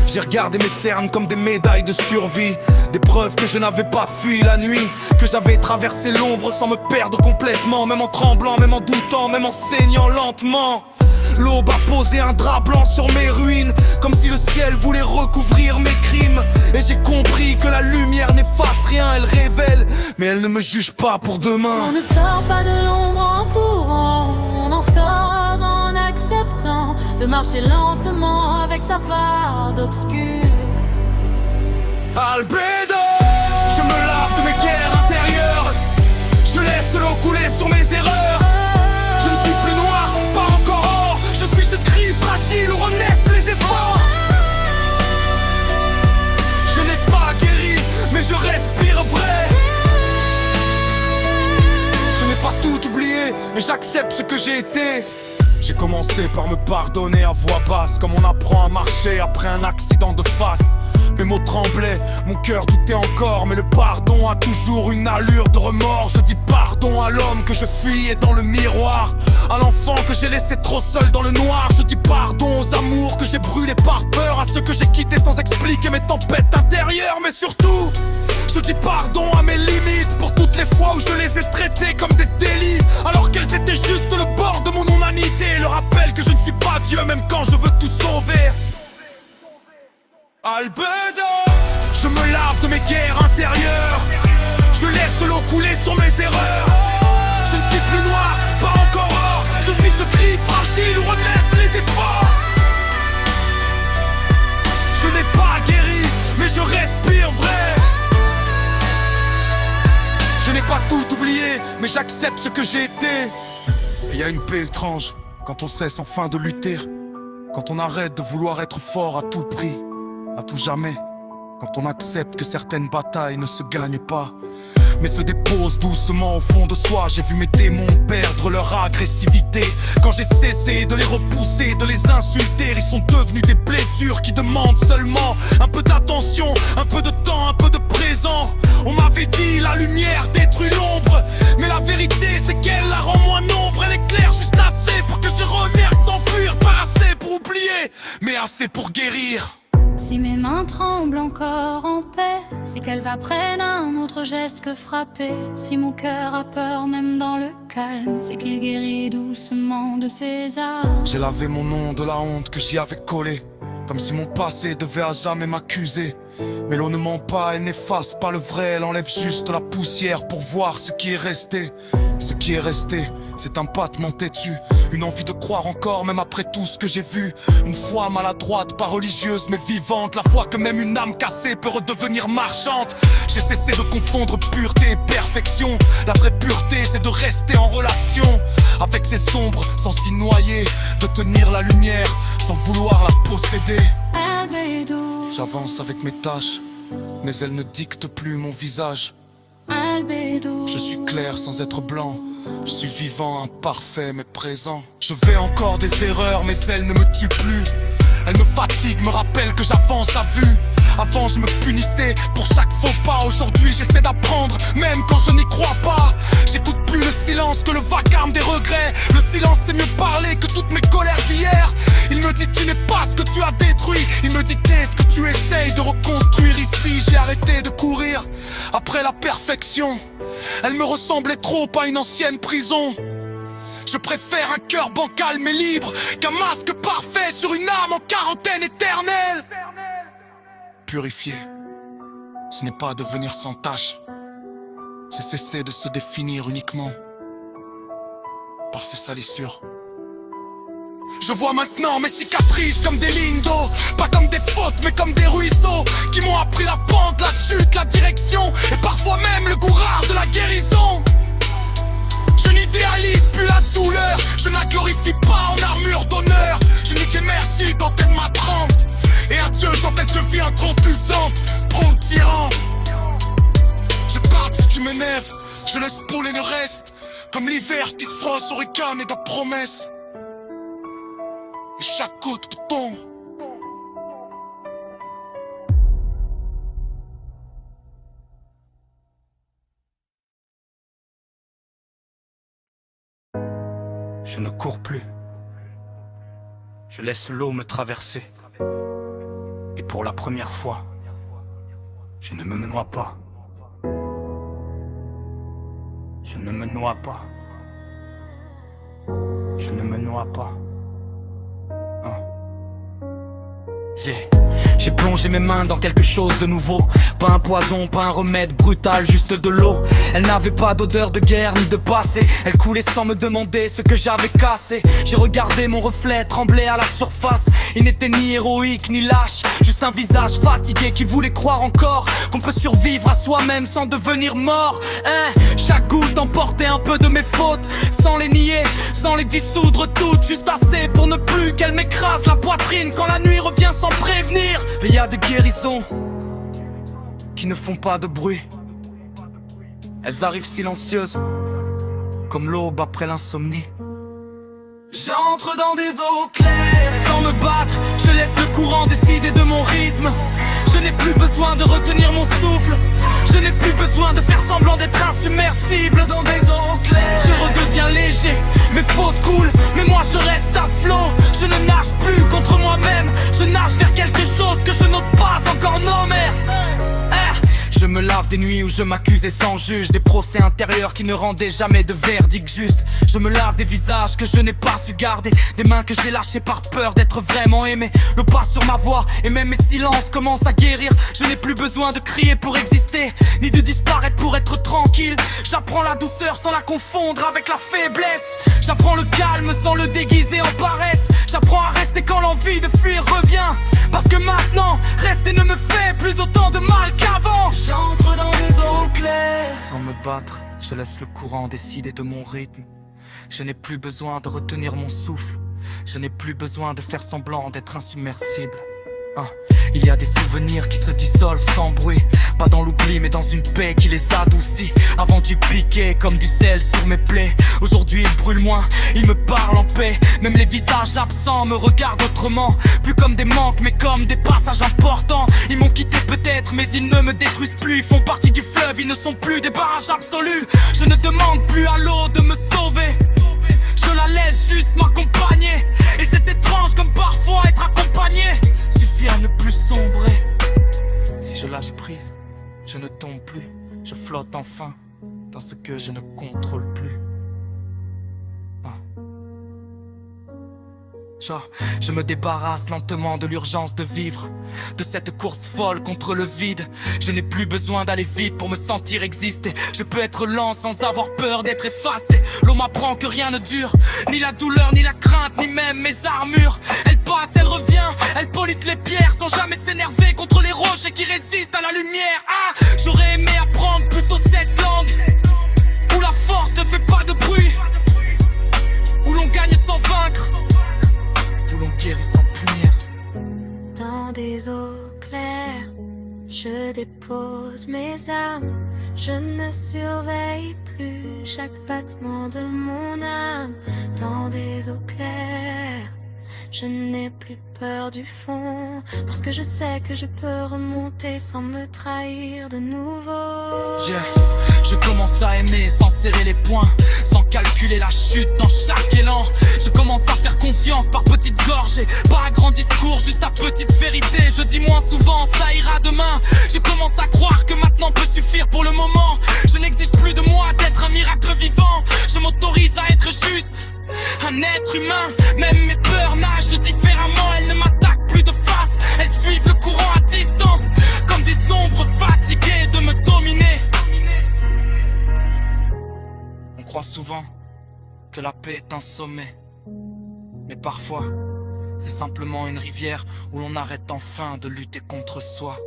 J'ai regardé mes cernes comme des médailles de survie, des preuves que je n'avais pas fui la nuit, que j'avais traversé l'ombre sans me perdre complètement, même en tremblant, même en doutant, même en saignant lentement. L'aube a posé un drap blanc sur mes ruines, comme si le ciel voulait recouvrir mes crimes. Et j'ai compris que la lumière n'efface rien, elle révèle, mais elle ne me juge pas pour demain. On ne sort pas de l'ombre en courant, on en sort en acceptant de marcher lentement avec sa part d'obscur. Albédo, je me lave de mes guerres intérieures, je laisse l'eau couler sur mes erreurs. Je ne suis plus noir, pas encore or, je suis ce cri fragile où renaissent les efforts. Je n'ai pas guéri, mais je respire vrai. Je n'ai pas tout oublié, mais j'accepte ce que j'ai été. J'ai commencé par me pardonner à voix basse, comme on apprend à marcher après un accident de face. Mes mots tremblaient, mon cœur doutait encore, mais le pardon a toujours une allure de remords. Je dis pardon à l'homme que je fuyais dans le miroir, à l'enfant que j'ai laissé trop seul dans le noir. Je dis pardon aux amours que j'ai brûlés par peur, à ceux que j'ai quittés sans expliquer mes tempêtes intérieures. Mais surtout, je dis pardon à mes limites, pour toutes les fois où je les ai traitées comme des délits, alors qu'elles étaient juste le bord de mon humanité. Le rappel que je ne suis pas Dieu même quand je veux tout sauver. Albédo, je me lave de mes guerres intérieures, je laisse l'eau couler sur mes erreurs. Je ne suis plus noir, pas encore or, je suis ce cri fragile où renaissent les efforts. Je n'ai pas guéri, mais je respire vrai. Je n'ai pas tout oublié, mais j'accepte ce que j'ai été. Il y a une paix étrange quand on cesse enfin de lutter, quand on arrête de vouloir être fort à tout prix, à tout jamais, quand on accepte que certaines batailles ne se gagnent pas, mais se déposent doucement au fond de soi. J'ai vu mes démons perdre leur agressivité quand j'ai cessé de les repousser, de les insulter. Ils sont devenus des blessures qui demandent seulement un peu d'attention, un peu de temps, un peu de présent. On m'avait dit la lumière détruit l'ombre, mais la vérité c'est qu'elle la rend moins nombre. Elle éclaire juste assez pour que je remerde, s'enfuir, pas assez pour oublier, mais assez pour guérir. Si mes mains tremblent encore en paix, c'est qu'elles apprennent un autre geste que frapper. Si mon cœur a peur même dans le calme, c'est qu'il guérit doucement de ses armes. J'ai lavé mon nom de la honte que j'y avais collé, comme si mon passé devait à jamais m'accuser. Mais l'eau ne ment pas, elle n'efface pas le vrai, elle enlève juste la poussière pour voir ce qui est resté. Ce qui est resté, c'est un battement têtu, une envie de croire encore même après tout ce que j'ai vu. Une foi maladroite, pas religieuse mais vivante, la foi que même une âme cassée peut redevenir marchande. J'ai cessé de confondre pureté et perfection. La vraie pureté c'est de rester en relation avec ses ombres sans s'y noyer, de tenir la lumière sans vouloir la posséder. Albedo, J'avance avec mes tâches, mais elles ne dictent plus mon visage. albedo. Je suis clair sans être blanc, je suis vivant, imparfait mais présent. Je fais encore des erreurs mais elles ne me tuent plus. Elles me fatiguent, me rappellent que j'avance à vue. Avant je me punissais pour chaque faux pas. Aujourd'hui j'essaie d'apprendre, même quand je n'y crois pas. J'écoute plus le silence que le vacarme des regrets. Le silence c'est mieux parler que toutes mes colères d'hier. Il me dit tu n'es pas ce que tu as détruit. Il me dit t'es ce que tu essayes de reconstruire. Ici j'ai arrêté de courir après la perfection. Elle me ressemblait trop à une ancienne prison. Je préfère un cœur bancal mais libre qu'un masque parfait sur une âme en quarantaine éternelle. Purifier, ce n'est pas devenir sans tache, c'est cesser de se définir uniquement par ses salissures. Je vois maintenant mes cicatrices comme des lignes d'eau, pas comme des fautes mais comme des ruisseaux qui m'ont appris la pente, la chute, la direction et parfois même le goût rare de la guérison. Je n'idéalise plus la douleur, je ne la glorifie pas en armure d'honneur. Je n'y dis merci quand elle m'attrempe et adieu quand elle devient trop usante, trop tyran. Je pars si tu m'énerves, je laisse brûler le reste, comme l'hiver qui froisse au ricanes et de promesses. Et chaque goutte tombe. Je ne cours plus. Je laisse l'eau me traverser. Et pour la première fois, je ne me noie pas. Je ne me noie pas. Je ne me noie pas. Yeah. J'ai plongé mes mains dans quelque chose de nouveau. Pas un poison, pas un remède brutal, juste de l'eau. Elle n'avait pas d'odeur de guerre ni de passé. Elle coulait sans me demander ce que j'avais cassé. J'ai regardé mon reflet trembler à la surface. Il n'était ni héroïque ni lâche, juste un visage fatigué qui voulait croire encore qu'on peut survivre à soi-même sans devenir mort. Chaque goutte emportait un peu de mes fautes, sans les nier, sans les dissoudre toutes, juste assez pour ne plus qu'elle m'écrase la poitrine quand la nuit revient sans prévenir. Il y a des guérisons qui ne font pas de bruit. Elles arrivent silencieuses, comme l'aube après l'insomnie. J'entre dans des eaux claires, sans me battre, je laisse le courant décider de mon rythme. Je n'ai plus besoin de retenir mon souffle. Je n'ai plus besoin de faire semblant d'être insubmersible dans des eaux claires. Je redeviens léger, mes fautes coulent, mais moi je reste à flot. Je ne nage plus contre moi-même, je nage vers quelque chose que je n'ose pas encore nommer. Je me lave des nuits où je m'accusais sans juge, des procès intérieurs qui ne rendaient jamais de verdict juste. Je me lave des visages que je n'ai pas su garder, des mains que j'ai lâchées par peur d'être vraiment aimé. Le pas sur ma voix et même mes silences commencent à guérir. Je n'ai plus besoin de crier pour exister, ni de disparaître pour être tranquille. J'apprends la douceur sans la confondre avec la faiblesse. J'apprends le calme sans le déguiser en paresse. J'apprends à rester quand l'envie de fuir revient, parce que maintenant, rester ne me fait plus autant de mal qu'avant. J'entre dans les eaux claires, sans me battre, je laisse le courant décider de mon rythme. Je n'ai plus besoin de retenir mon souffle. Je n'ai plus besoin de faire semblant d'être insubmersible. Il y a des souvenirs qui se dissolvent sans bruit, pas dans l'oubli mais dans une paix qui les adoucit. Avant du piquer comme du sel sur mes plaies. Aujourd'hui ils brûlent moins, ils me parlent en paix. Même les visages absents me regardent autrement, plus comme des manques mais comme des passages importants. Ils m'ont quitté peut-être mais ils ne me détruisent plus. Ils font partie du fleuve, ils ne sont plus des barrages absolus. Je ne demande plus à l'eau de me sauver, je la laisse juste m'accompagner. Et c'est étrange comme parfois être accompagné suffit à ne plus sombrer. contrôle plus. Je me débarrasse lentement de l'urgence de vivre, de cette course folle contre le vide. Je n'ai plus besoin d'aller vite pour me sentir exister. Je peux être lent sans avoir peur d'être effacé. L'eau m'apprend que rien ne dure, ni la douleur, ni la crainte, ni même mes armures. Elle passe, elle revient, elle pollue les pierres sans jamais s'énerver contre les rochers qui résistent à la lumière. J'aurais aimé apprendre plutôt cette langue où la force ne fait pas de bruit, où l'on gagne sans vaincre, où l'on guérit sans punir. Dans des eaux claires, je dépose mes armes. Je ne surveille plus chaque battement de mon âme. Dans des eaux claires, je n'ai plus peur du fond, parce que je sais que je peux remonter sans me trahir de nouveau. Je commence à aimer sans serrer les poings, sans calculer la chute dans chaque élan. Je commence à faire confiance par petites gorgées, pas à grand discours, juste à petite vérité. Je dis moins souvent, ça ira demain. Je commence à croire que maintenant peut suffire pour le moment. Je n'exige plus de moi d'être un miracle vivant. Je m'autorise à être juste un être humain. Même mes peurs nagent différemment. Elles ne m'attaquent plus de face, elles suivent le courant à distance, comme des ombres fatiguées de me dominer. On croit souvent que la paix est un sommet, mais parfois c'est simplement une rivière où l'on arrête enfin de lutter contre soi.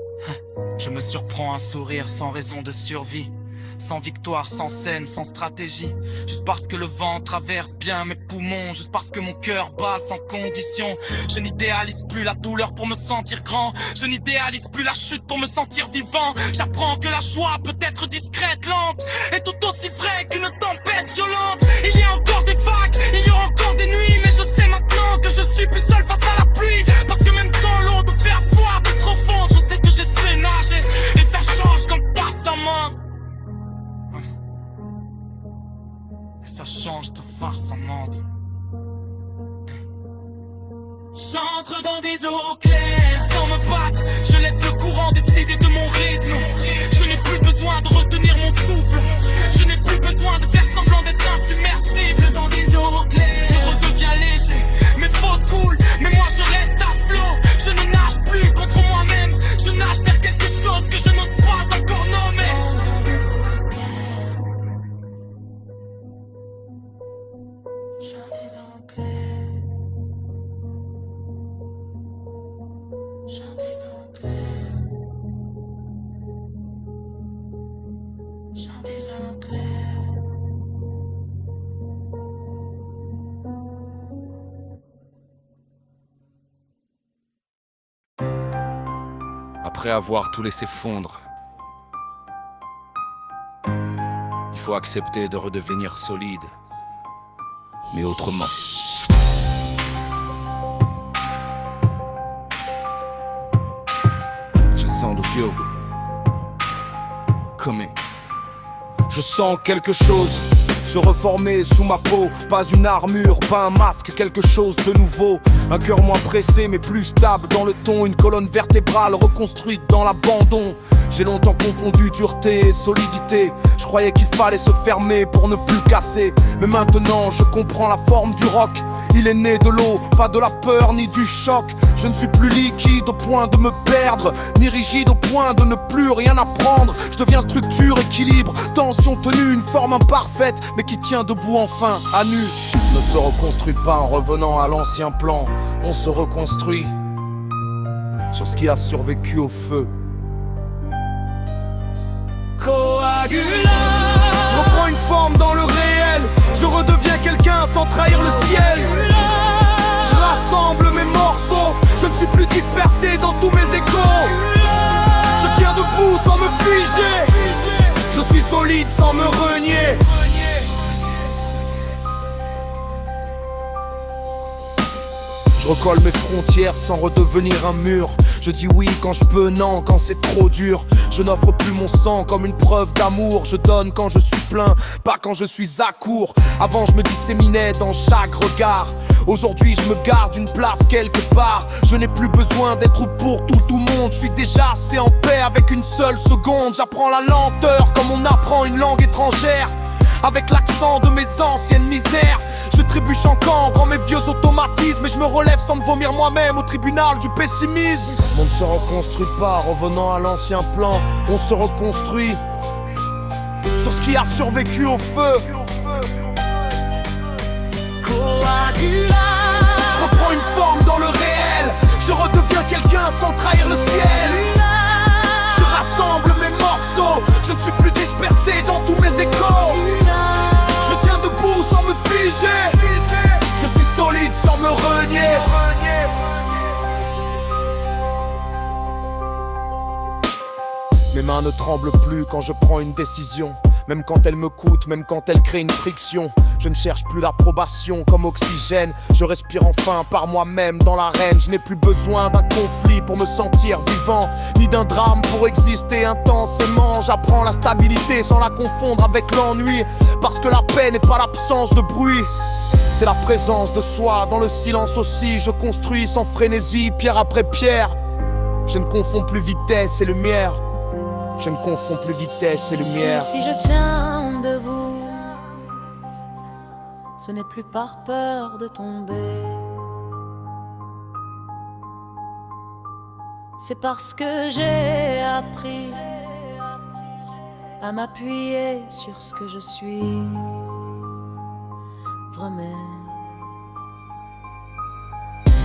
Je me surprends à sourire sans raison de survie, sans victoire, sans scène, sans stratégie. Juste parce que le vent traverse bien mes poumons, juste parce que mon cœur bat sans condition. Je n'idéalise plus la douleur pour me sentir grand, je n'idéalise plus la chute pour me sentir vivant. J'apprends que la joie peut être discrète, lente, et tout aussi vrai qu'une tempête violente. Il y a encore des vagues, il y aura encore des nuits, mais je sais maintenant que je suis plus seul face à la pluie. Parce que même dans l'eau de faire froid, de trop fond, je sais que je sais nager, et ça change comme par sa main. Ça change de farce en monde. J'entre dans des eaux claires sans me battre. Je laisse le courant décider de mon rythme. Je n'ai plus besoin de retenir mon souffle. Je n'ai plus besoin de faire semblant d'être insubmersible. Dans des eaux claires, je redeviens léger. Mes fautes coulent, mais moi je reste à flot. Je ne nage plus contre moi-même. Je nage vers quelque chose que je n'ose pas encore nommer. Après avoir tout laissé fondre, il faut accepter de redevenir solide, mais autrement. Je sens du feu coming. Je sens quelque chose se reformer sous ma peau. Pas une armure, pas un masque, quelque chose de nouveau. Un cœur moins pressé mais plus stable dans le ton. Une colonne vertébrale reconstruite dans l'abandon. J'ai longtemps confondu dureté et solidité. Je croyais qu'il fallait se fermer pour ne plus casser. Mais maintenant je comprends la forme du roc. Il est né de l'eau, pas de la peur ni du choc. Je ne suis plus liquide au point de me perdre, ni rigide au point de ne plus rien apprendre. Je deviens structure, équilibre, tension tenue, une forme imparfaite mais qui tient debout enfin, à nu. Ne se reconstruit pas en revenant à l'ancien plan. On se reconstruit sur ce qui a survécu au feu. Coagulant, je reprends une forme dans le réel. Je redeviens quelqu'un sans trahir le ciel. Je rassemble mes morceaux. Je ne suis plus dispersé dans tous mes échos. Je tiens debout sans me figer. Je suis solide sans me renier. Je recolle mes frontières sans redevenir un mur. Je dis oui quand je peux, non quand c'est trop dur. Je n'offre plus mon sang comme une preuve d'amour. Je donne quand je suis plein, pas quand je suis à court. Avant je me disséminais dans chaque regard. Aujourd'hui je me garde une place quelque part. Je n'ai plus besoin d'être pour tout le monde. Je suis déjà assez en paix avec une seule seconde. J'apprends la lenteur comme on apprend une langue étrangère. avec l'accent de mes anciennes misères. Je trébuche encore dans mes vieux automatismes et je me relève sans me vomir moi-même au tribunal du pessimisme. On ne se reconstruit pas revenant à l'ancien plan, on se reconstruit sur ce qui a survécu au feu. Je reprends une forme dans le réel, je redeviens quelqu'un sans trahir le ciel. Je rassemble mes morceaux, je ne suis plus dispersé dans tous mes échos. Je tiens debout sans me figer, je suis solide sans me renier. Mes mains ne tremblent plus quand je prends une décision. Même quand elle me coûte, même quand elle crée une friction. Je ne cherche plus l'approbation comme oxygène. Je respire enfin par moi-même dans l'arène. Je n'ai plus besoin d'un conflit pour me sentir vivant, ni d'un drame pour exister intensément. J'apprends la stabilité sans la confondre avec l'ennui, parce que la paix n'est pas l'absence de bruit, c'est la présence de soi. Dans le silence aussi, je construis sans frénésie, pierre après pierre. Je ne confonds plus vitesse et lumière. Je ne confonds plus vitesse et lumière. Si je tiens debout, ce n'est plus par peur de tomber. C'est parce que j'ai appris à m'appuyer sur ce que je suis vraiment.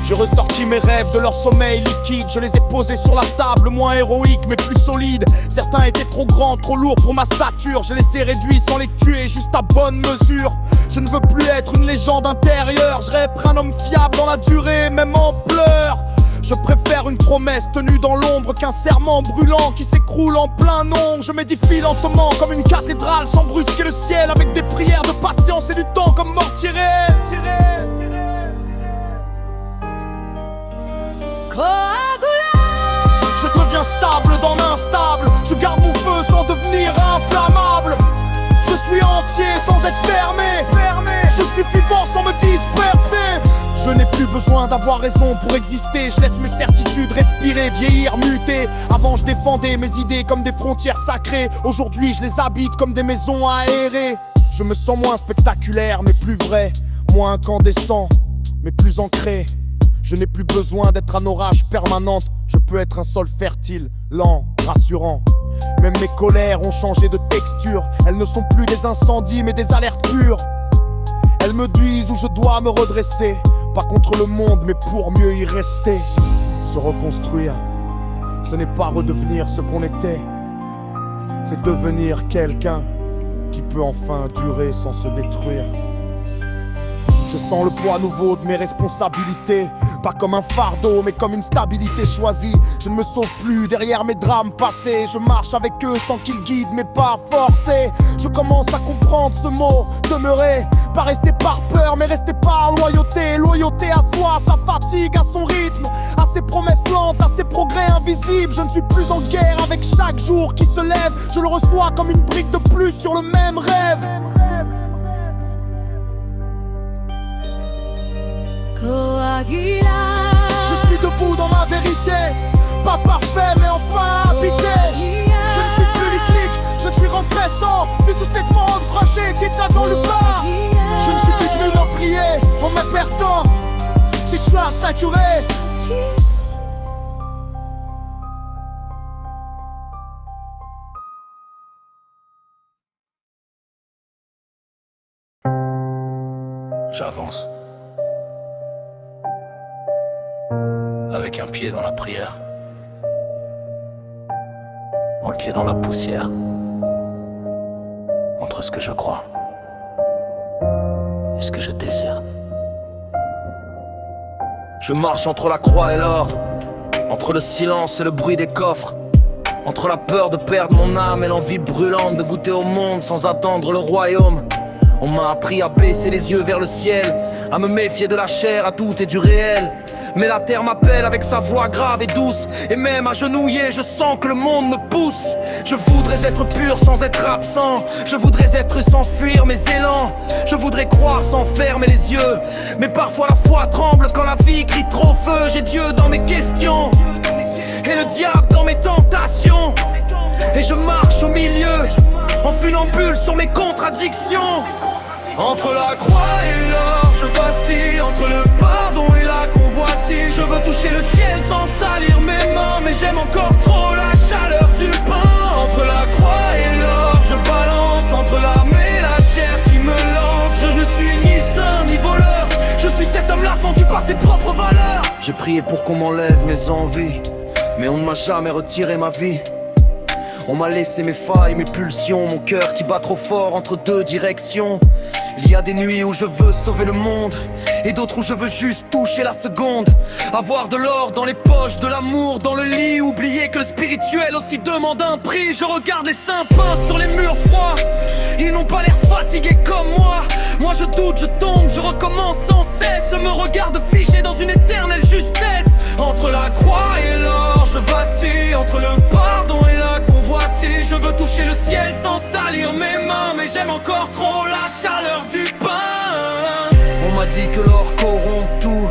J'ai ressorti mes rêves de leur sommeil liquide. Je les ai posés sur la table, moins héroïques mais plus solides. Certains étaient trop grands, trop lourds pour ma stature. Je les ai réduits sans les tuer, juste à bonne mesure. Je ne veux plus être une légende intérieure. Je rêve un homme fiable dans la durée, même en pleurs. Je préfère une promesse tenue dans l'ombre qu'un serment brûlant qui s'écroule en plein nombre. Je m'édifie lentement comme une cathédrale sans brusquer le ciel, avec des prières de patience et du temps comme mortier réel. Je deviens stable dans l'instable. Je garde mon feu sans devenir inflammable. Je suis entier sans être fermé. Je suis vivant sans me disperser. Je n'ai plus besoin d'avoir raison pour exister. Je laisse mes certitudes respirer, vieillir, muter. Avant je défendais mes idées comme des frontières sacrées. Aujourd'hui je les habite comme des maisons aérées. Je me sens moins spectaculaire mais plus vrai, moins incandescent mais plus ancré. Je n'ai plus besoin d'être un orage permanente. Je peux être un sol fertile, lent, rassurant. Même mes colères ont changé de texture. Elles ne sont plus des incendies mais des alertes pures. Elles me disent où je dois me redresser. Pas contre le monde mais pour mieux y rester. Se reconstruire, ce n'est pas redevenir ce qu'on était. C'est devenir quelqu'un qui peut enfin durer sans se détruire. Je sens le poids nouveau de mes responsabilités. Pas comme un fardeau mais comme une stabilité choisie. Je ne me sauve plus derrière mes drames passés. Je marche avec eux sans qu'ils guident mes pas forcés. Je commence à comprendre ce mot, demeurer. Pas rester par peur mais rester par loyauté. Loyauté à soi, sa fatigue, à son rythme, à ses promesses lentes, à ses progrès invisibles. Je ne suis plus en guerre avec chaque jour qui se lève. Je le reçois comme une brique de plus sur le même rêve. Je suis debout dans ma vérité. Pas parfait mais enfin habité. Je ne suis plus liquide, je ne suis reconnaissant. Je suis sous cette monde branché, Titcha dans le bas. Je ne suis plus venu d'en prier en me perdant. Si je suis insaturé. J'avance. Avec un pied dans la prière, un pied dans la poussière, entre ce que je crois et ce que je désire. Je marche entre la croix et l'or, entre le silence et le bruit des coffres, entre la peur de perdre mon âme et l'envie brûlante de goûter au monde sans attendre le royaume. On m'a appris à baisser les yeux vers le ciel, à me méfier de la chair, à douter du réel. Mais la terre m'appelle avec sa voix grave et douce. Et même agenouillé, je sens que le monde me pousse. Je voudrais être pur sans être absent. Je voudrais être sans fuir mes élans. Je voudrais croire sans fermer les yeux. Mais parfois la foi tremble quand la vie crie trop feu. J'ai Dieu dans mes questions et le diable dans mes tentations. Et je marche au milieu en funambule sur mes contradictions. Entre la croix et l'or, je vacille. Entre le pardon et la convoitise, je veux toucher le ciel sans salir mes mains, mais j'aime encore trop la chaleur du pain. Entre la croix et l'or, je balance. Entre l'âme et la chair qui me lance, je ne suis ni saint ni voleur. Je suis cet homme-là fendu par ses propres valeurs. J'ai prié pour qu'on m'enlève mes envies, mais on ne m'a jamais retiré ma vie. On m'a laissé mes failles, mes pulsions, mon cœur qui bat trop fort entre deux directions. Il y a des nuits où je veux sauver le monde, et d'autres où je veux juste toucher la seconde. Avoir de l'or dans les poches, de l'amour dans le lit. Oublier que le spirituel aussi demande un prix. Je regarde les saints peints sur les murs froids, ils n'ont pas l'air fatigués comme moi. Moi je doute, je tombe, je recommence sans cesse. Me regarde figé dans une éternelle justesse. Entre la croix et l'or, je vacille. Entre le pardon et la convoitise, je veux toucher le ciel sans salir mes mains, mais j'aime encore trop la chaleur du pain. On m'a dit que l'or corrompt tout,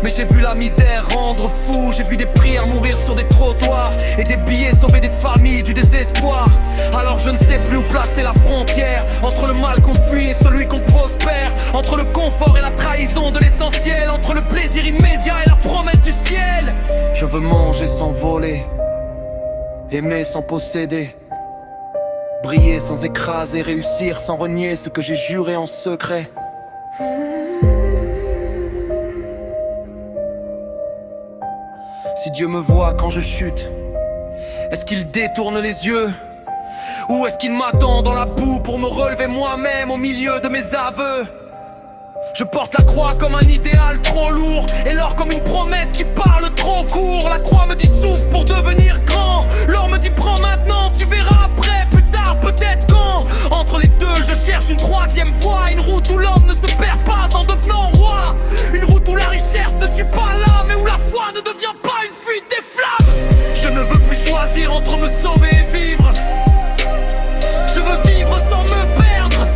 mais j'ai vu la misère rendre fou. J'ai vu des prières mourir sur des trottoirs, et des billets sauver des familles du désespoir. Alors je ne sais plus où placer la frontière entre le mal qu'on fuit et celui qu'on prospère. Entre le confort et la trahison de l'essentiel. Entre le plaisir immédiat et la promesse du ciel. Je veux manger sans voler, aimer sans posséder, briller sans écraser, réussir sans renier ce que j'ai juré en secret. Si Dieu me voit quand je chute, est-ce qu'il détourne les yeux? Ou est-ce qu'il m'attend dans la boue pour me relever moi-même au milieu de mes aveux? Je porte la croix comme un idéal trop lourd, et l'or comme une promesse qui parle trop court. La croix me dit souffle pour devenir grand, l'or me dit prends maintenant, tu verras après, plus tard, peut-être quand. Entre les deux je cherche une troisième voie, une route où l'homme ne se perd pas en devenant roi. Une route où la richesse ne tue pas l'âme, mais où la foi ne devient pas une fuite des flammes. Je ne veux plus choisir entre me sauver et vivre. Je veux vivre sans me perdre,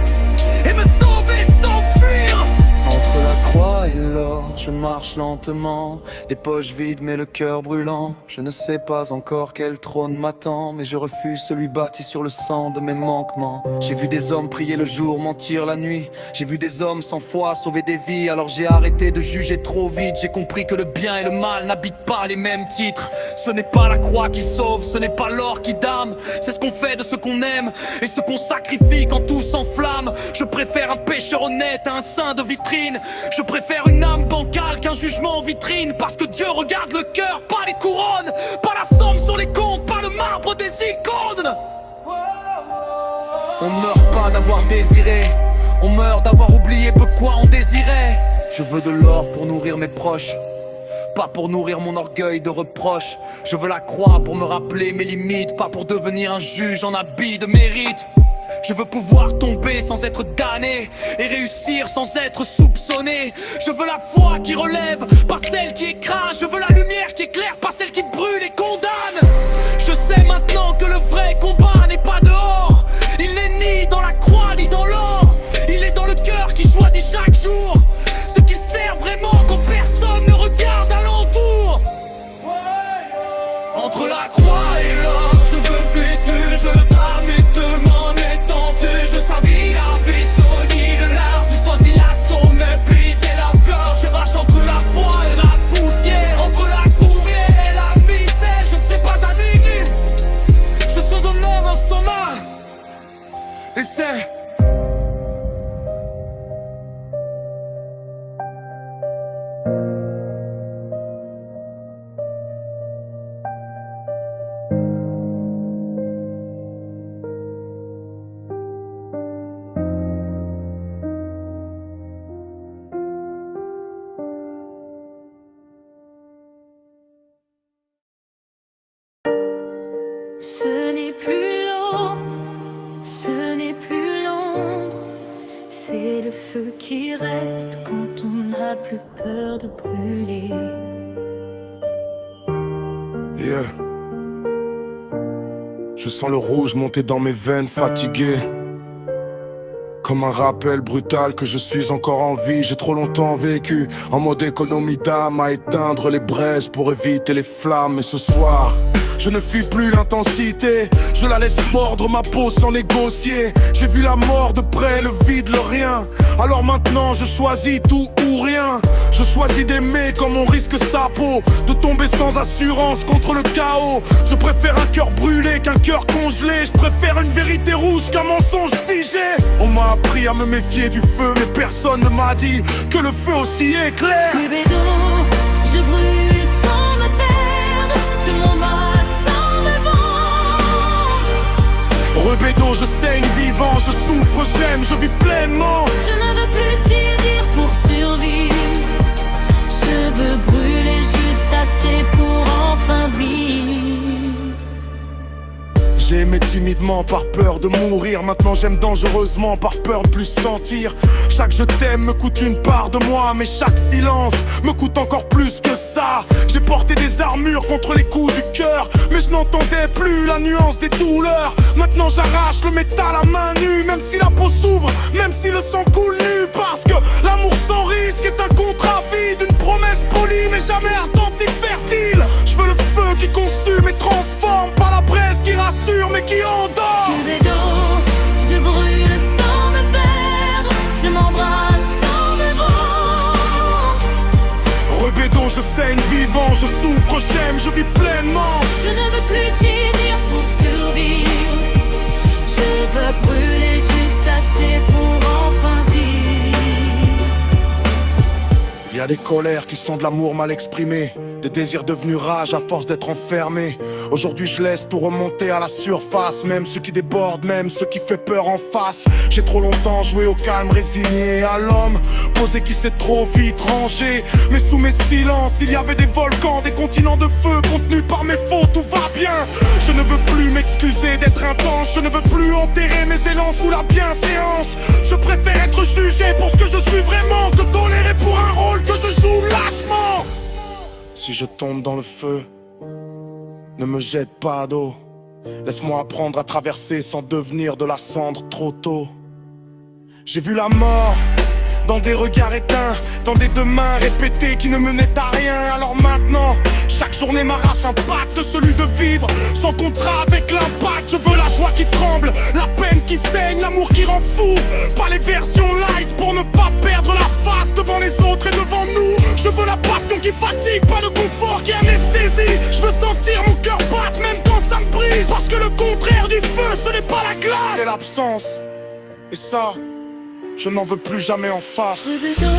et me sauver sans fuir. Entre la croix et l'or, je marche lentement, les poches vides mais le cœur brûlant. Je ne sais pas encore quel trône m'attend, mais je refuse celui bâti sur le sang de mes manquements. J'ai vu des hommes prier le jour, mentir la nuit. J'ai vu des hommes sans foi sauver des vies. Alors j'ai arrêté de juger trop vite. J'ai compris que le bien et le mal n'habitent pas les mêmes titres. Ce n'est pas la croix qui sauve, ce n'est pas l'or qui dame. C'est ce qu'on fait de ce qu'on aime et ce qu'on sacrifie quand tout s'enflamme. Je préfère un pécheur honnête à un saint de vitrine. Je préfère une âme bancale qu'un jugement en vitrine. Parce que Dieu regarde le cœur, pas les couronnes, pas la somme sur les comptes, pas le marbre des icônes. On meurt pas d'avoir désiré, on meurt d'avoir oublié peu quoi on désirait. Je veux de l'or pour nourrir mes proches, pas pour nourrir mon orgueil de reproches. Je veux la croix pour me rappeler mes limites, pas pour devenir un juge en habit de mérite. Je veux pouvoir tomber sans être damné et réussir sans être soupçonné. Je veux la foi qui relève, pas celle qui écrase. Je veux la lumière qui éclaire, pas celle qui brûle et condamne. Je sais maintenant que le vrai combat n'est pas dehors. Il n'est ni dans la croix ni dans l'or. Il est dans le cœur qui choisit chaque jour ce qu'il sert vraiment quand personne ne regarde alentour. Entre la croix et l'or, je veux futur, je veux pas m'étonner. Je savais la vie solide, l'art, j'ai choisi l'action, me puis c'est la peur. Je marche entre la foi et la poussière, entre la courrière et la misère. Je ne sais pas à nu, je suis un homme en sommeil. Et c'est Ce n'est plus l'eau, ce n'est plus l'ombre. C'est le feu qui reste quand on n'a plus peur de brûler. Yeah. Je sens le rouge monter dans mes veines, fatigué. Comme un rappel brutal que je suis encore en vie. J'ai trop longtemps vécu en mode économie d'âme, à éteindre les braises pour éviter les flammes. Et ce soir, Je ne fuis plus l'intensité, je la laisse mordre ma peau sans négocier. J'ai vu la mort de près, le vide, le rien. Alors maintenant je choisis tout ou rien. Je choisis d'aimer comme on risque sa peau, de tomber sans assurance contre le chaos. Je préfère un cœur brûlé qu'un cœur congelé. Je préfère une vérité rouge qu'un mensonge figé. On m'a appris à me méfier du feu, mais personne ne m'a dit que le feu aussi éclaire. Oui, bédo, je brûle sans me perdre, je m'embrasse sans me vendre. Rebédo, je saigne vivant, je souffre, j'aime, je vis pleinement. Je ne veux plus t'y dire pour survivre. Je veux brûler juste assez pour enfin vivre. J'ai aimé timidement par peur de mourir. Maintenant j'aime dangereusement par peur de plus sentir. Chaque je t'aime me coûte une part de moi, mais chaque silence me coûte encore plus que ça. J'ai porté des armures contre les coups du cœur, mais je n'entendais plus la nuance des douleurs. Maintenant j'arrache le métal à main nue, même si la peau s'ouvre, même si le sang coule nu. Parce que l'amour sans risque est un contrat vide, une promesse polie mais jamais ardente ni fertile. Je veux le feu qui consume et transforme, pas la braise qui rassure mais qui endort. Je brûle sans me perdre, je m'embrasse sans me vendre. Rebédo, je saigne vivant, je souffre, j'aime, je vis pleinement. Je ne veux plus t'y dire pour survivre. Je veux brûler juste assez pour enfin vivre. Il y a des colères qui sont de l'amour mal exprimé, des désirs devenus rage à force d'être enfermés. Aujourd'hui je laisse tout remonter à la surface, même ce qui déborde, même ce qui fait peur en face. J'ai trop longtemps joué au calme, résigné à l'homme posé qui s'est trop vite rangé. Mais sous mes silences il y avait des volcans, des continents de feu contenus par mes fautes. Tout va bien, je ne veux plus m'excuser d'être intense. Je ne veux plus enterrer mes élans sous la bienséance. Je préfère être jugé pour ce que je suis vraiment, que toléré pour un rôle que je joue lâchement. Si je tombe dans le feu, ne me jette pas d'eau. Laisse-moi apprendre à traverser sans devenir de la cendre trop tôt. J'ai vu la mort dans des regards éteints, dans des deux mains répétées qui ne menaient à rien. Alors maintenant, chaque journée m'arrache un pacte, celui de vivre sans contrat avec l'impact. Je veux la joie qui tremble, la peine qui saigne, l'amour qui rend fou. Pas les versions light pour ne pas perdre la face devant les autres et devant nous. Je veux la passion qui fatigue, pas le confort qui anesthésie. Je veux sentir mon cœur battre même quand ça me brise. Parce que le contraire du feu, ce n'est pas la glace, c'est l'absence. Et ça, je n'en veux plus jamais en face. Rebédo,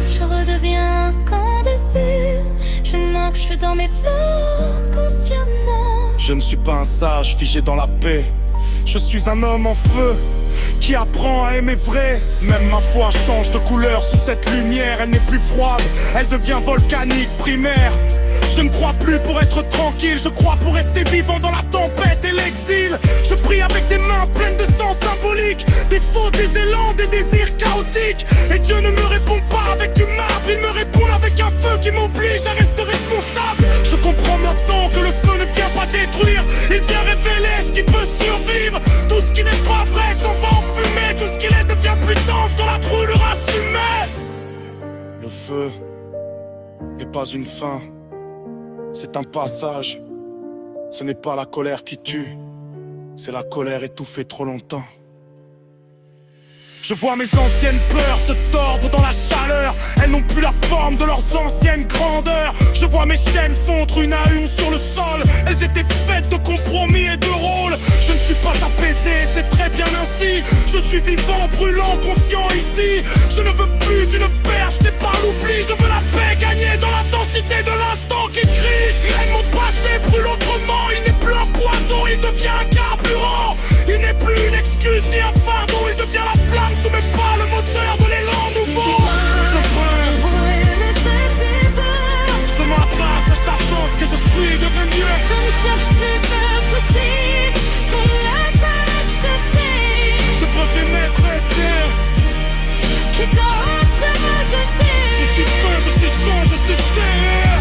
je redeviens incandescent. Je marche dans mes flots consciemment. Je ne suis pas un sage figé dans la paix. Je suis un homme en feu qui apprend à aimer vrai. Même ma foi change de couleur sous cette lumière. Elle n'est plus froide, elle devient volcanique, primaire. Je ne crois plus pour être tranquille, je crois pour rester vivant dans la tempête et l'exil. Je prie avec des mains pleines de sens symbolique, des fautes, des élans, des désirs chaotiques. Et Dieu ne me répond pas avec du marbre, il me répond avec un feu qui m'oblige à rester responsable. Je comprends maintenant que le feu ne vient pas détruire, il vient révéler ce qui peut survivre. Tout ce qui n'est pas vrai s'en va en fumée, tout ce qu'il est devient plus dense dans la brûlure assumée. Le feu n'est pas une fin, c'est un passage. Ce n'est pas la colère qui tue, c'est la colère étouffée trop longtemps. Je vois mes anciennes peurs se tordre dans la chaleur. Elles n'ont plus la forme de leurs anciennes grandeurs. Je vois mes chaînes fondre une à une sur le sol. Elles étaient faites de compromis et de rôles. Je ne suis pas apaisé, c'est très bien ainsi. Je suis vivant, brûlant, conscient ici. Je ne veux plus d'une perche, t'es pas l'oubli. Je veux la paix gagnée dans l'intensité de l'instant qui crie. Même mon passé brûle autrement. Il n'est plus un poison, il devient un carburant. Il n'est plus une excuse ni un fardeau. Il devient la flamme sous mes pas, le moteur de l'élan nouveau. Je brûle, je m'abrace, sachant ce que je suis devenu. Je ne cherche plus de petite, quand la tête se fait. Je préfère m'être été. Qui d'autre me jeter. Je suis feu, je suis son, je suis fait.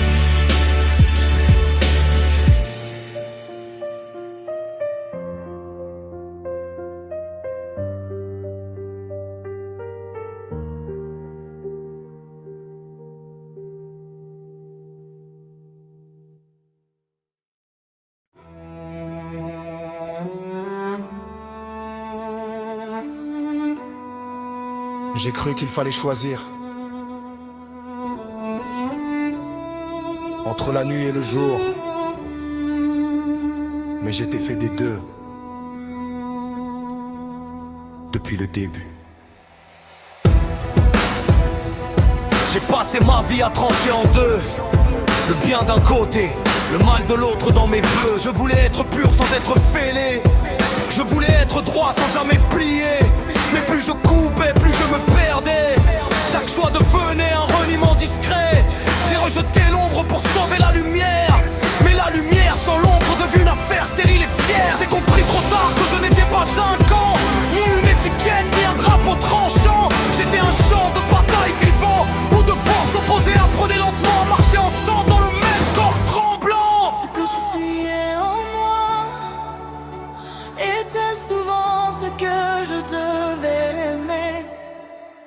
J'ai cru qu'il fallait choisir entre la nuit et le jour, mais j'étais fait des deux depuis le début. J'ai passé ma vie à trancher en deux, le bien d'un côté, le mal de l'autre dans mes vœux. Je voulais être pur sans être fêlé, je voulais être droit sans jamais plier. Mais plus je coupais, plus je me perdais. Chaque choix devenait un reniement discret. J'ai rejeté l'ombre pour sauver la lumière, mais la lumière sans l'ombre devient une affaire stérile et fière. J'ai compris trop tard que je n'étais pas un camp, ni une étiquette, ni un drapeau tranchant. J'étais un champ de bataille vivant, où deux forces opposées apprenaient lentement à marcher ensemble dans le même corps tremblant. Ce que je fuyais en moi était souvent ce que je devais aimer.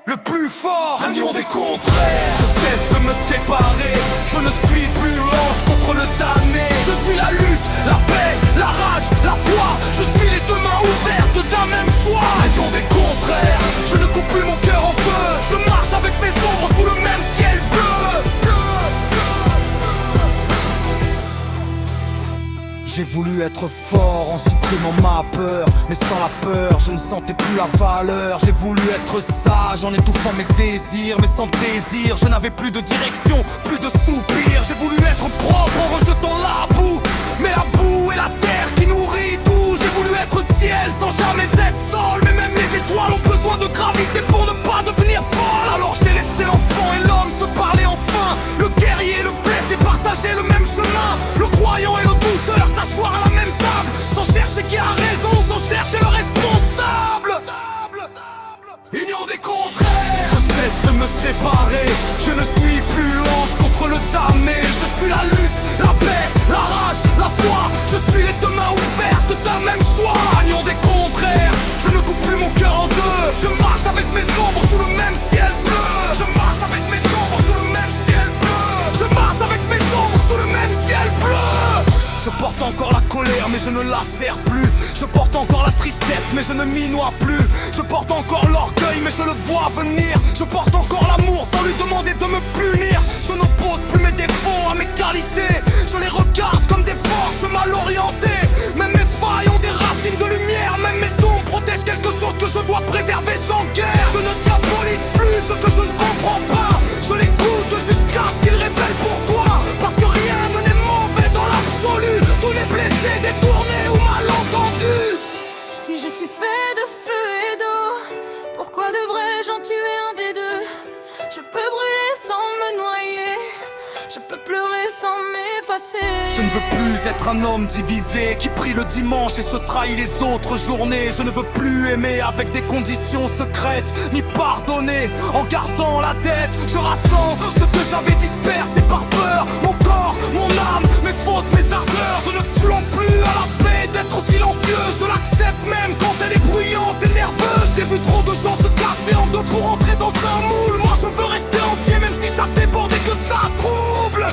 Le plus fort, un lion des contraires. Je cesse de me séparer, je ne suis plus l'ange contre le damné. Je suis la lutte, la paix, la rage, la foi. Je suis les deux mains ouvertes d'un même choix. Un lion des contraires, je ne coupe plus mon cœur en deux. Je marche avec mes ombres sous le même ciel bleu. J'ai voulu être fort en supprimant ma peur, mais sans la peur, je ne sentais plus la valeur. J'ai voulu être sage en étouffant mes désirs, mais sans désir, je n'avais plus de direction, plus de soupir. J'ai voulu être propre en rejetant la boue, mais la boue est la terre qui nourrit tout. J'ai voulu être ciel sans jamais être sol, mais même les étoiles ont besoin de gravité pour ne pas devenir folle. Alors j'ai laissé l'enfant et l'homme se parler enfin, le guerrier et le blessé partager le même chemin, le croyant et le douteur s'asseoir à la même table, sans chercher qui a raison, sans chercher le responsable. Union des contraires. Je cesse de me séparer, je ne suis plus l'ange contre le damné. Je suis la lutte, la paix, la rage, la foi. Je suis les deux mains ouvertes d'un même choix. Union des contraires, je ne coupe plus mon cœur en deux. Je marche avec mes ombres sous le même ciel bleu. Je marche avec mes ombres sous le même ciel bleu. Je marche avec mes ombres sous le même ciel bleu. Je porte encore la colère mais je ne la serre plus. Je porte encore la tristesse mais je ne m'y noie plus. Je porte encore l'orgueil mais je le vois venir. Je porte encore l'amour sans lui demander de me punir. Je n'oppose plus mes défauts à mes qualités. Je les regarde comme des forces mal orientées. Même mes failles ont des racines de lumière. Même mes ombres protègent quelque chose que je dois préserver sans guerre. Je ne diabolise plus ce que je ne comprends pas. Je l'écoute jusqu'à ce qu'il révèle pourquoi. Parce que rien ne n'est mauvais dans l'absolu. Tout n'est blessé, détourné ou malentendu. Si je suis fait de feu et d'eau, pourquoi devrais-je en tuer un des deux? Je peux brûler sans me noyer, je peux pleurer sans m'effacer. Je ne veux plus être un homme divisé qui prie le dimanche et se trahit les autres journées. Je ne veux plus aimer avec des conditions secrètes, ni pardonner en gardant la dette. Je rassemble ce que j'avais dispersé par peur, mon corps, mon âme, mes fautes, mes ardeurs. Je ne plombe plus à la paix d'être silencieux. Je l'accepte même quand elle est bruyante et nerveuse. J'ai vu trop de gens se casser en deux pour entrer dans un moule. Moi je veux rester entier même si ça déborde et que ça trouble.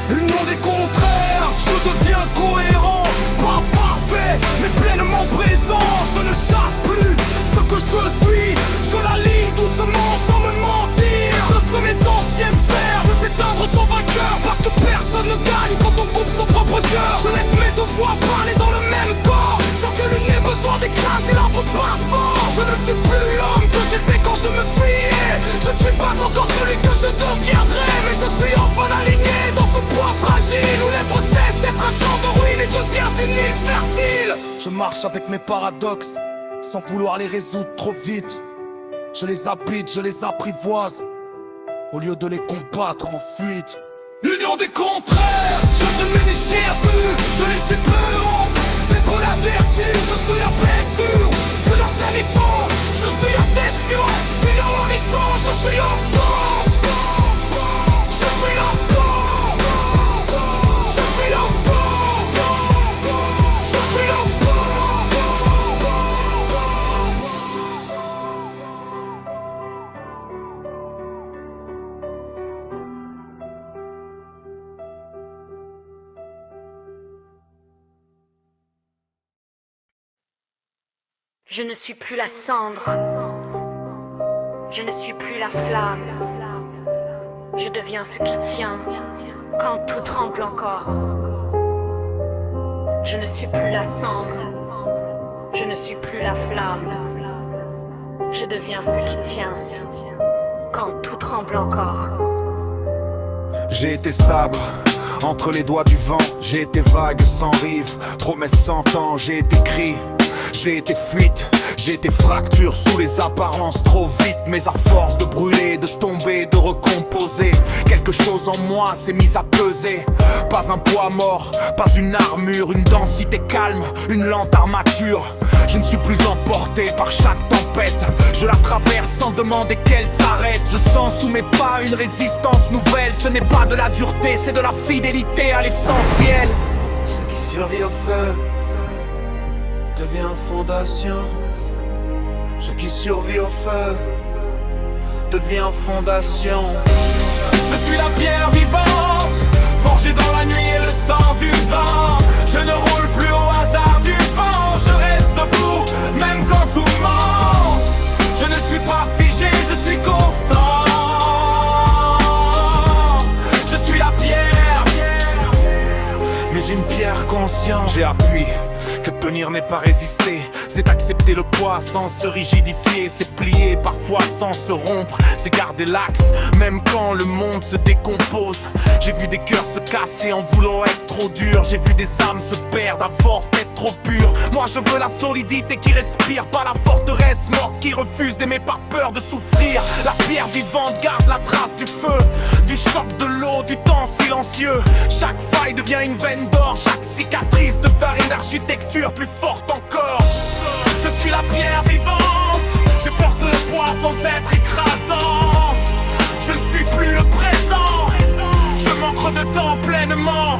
Union des contraires, je deviens cohérent. Pas parfait, mais pleinement présent. Je ne chasse plus ce que je suis. Je l'aligne doucement sans me mentir. Je fais mes anciens pères me s'éteindre sans vainqueur. Parce que personne ne gagne quand on coupe son propre cœur. Je laisse mes deux voix parler dans le même corps, sans que l'une ait besoin d'écraser l'autre par force. Je ne suis plus l'homme que j'étais quand je me fiais. Je ne suis pas encore celui que je deviendrai, mais je suis enfin aligné dans ce bois fragile où l'être cesse d'être un champ de ruines et devient une île fertile. Je marche avec mes paradoxes sans vouloir les résoudre trop vite. Je les habite, je les apprivoise au lieu de les combattre en fuite. Union des contraires, je ne m'énigère plus, je les sais peu honte. Mais pour la vertu, je suis la blessure que leur tête font. Je suis la question, puis dans l'horizon, je suis un bon. Je suis un bon. Je suis un bon. Je suis un bon. Je ne suis plus la cendre, je ne suis plus la flamme. Je deviens ce qui tient quand tout tremble encore. Je ne suis plus la cendre, je ne suis plus la flamme. Je deviens ce qui tient quand tout tremble encore. J'ai été sabre entre les doigts du vent, j'ai été vague sans rive, promesse sans temps, j'ai été cri, j'ai été fuite, j'ai été fracture sous les apparences trop vite. Mais à force de brûler, de tomber, de recomposer, quelque chose en moi s'est mis à peser. Pas un poids mort, pas une armure, une densité calme, une lente armature. Je ne suis plus emporté par chaque tempête, je la traverse sans demander qu'elle s'arrête. Je sens sous mes pas une résistance nouvelle. Ce n'est pas de la dureté, c'est de la fidélité à l'essentiel. Ce qui survit au feu devient fondation. Ce qui survit au feu devient fondation. Je suis la pierre vivante, forgée dans la nuit et le sang du vent. Je ne roule plus au hasard du vent, je reste debout, même quand tout ment. Je ne suis pas figé, je suis constant. Je suis la pierre, mais une pierre consciente. J'ai appris que tenir n'est pas résister, c'est accepter le poids sans se rigidifier. C'est plier parfois sans se rompre, c'est garder l'axe même quand le monde se décompose. J'ai vu des cœurs se casser en voulant être trop dur. J'ai vu des âmes se perdre à force d'être trop pures. Moi je veux la solidité qui respire, pas la forteresse morte qui refuse d'aimer par peur de souffrir. La pierre vivante garde la trace du feu, du choc de l'eau, du temps silencieux. Chaque faille devient une veine d'or, chaque cicatrice devient une architecture plus forte encore. Je suis la pierre vivante, je porte le poids sans être écrasant. Je ne fuis plus le présent, je m'ancre dedans pleinement.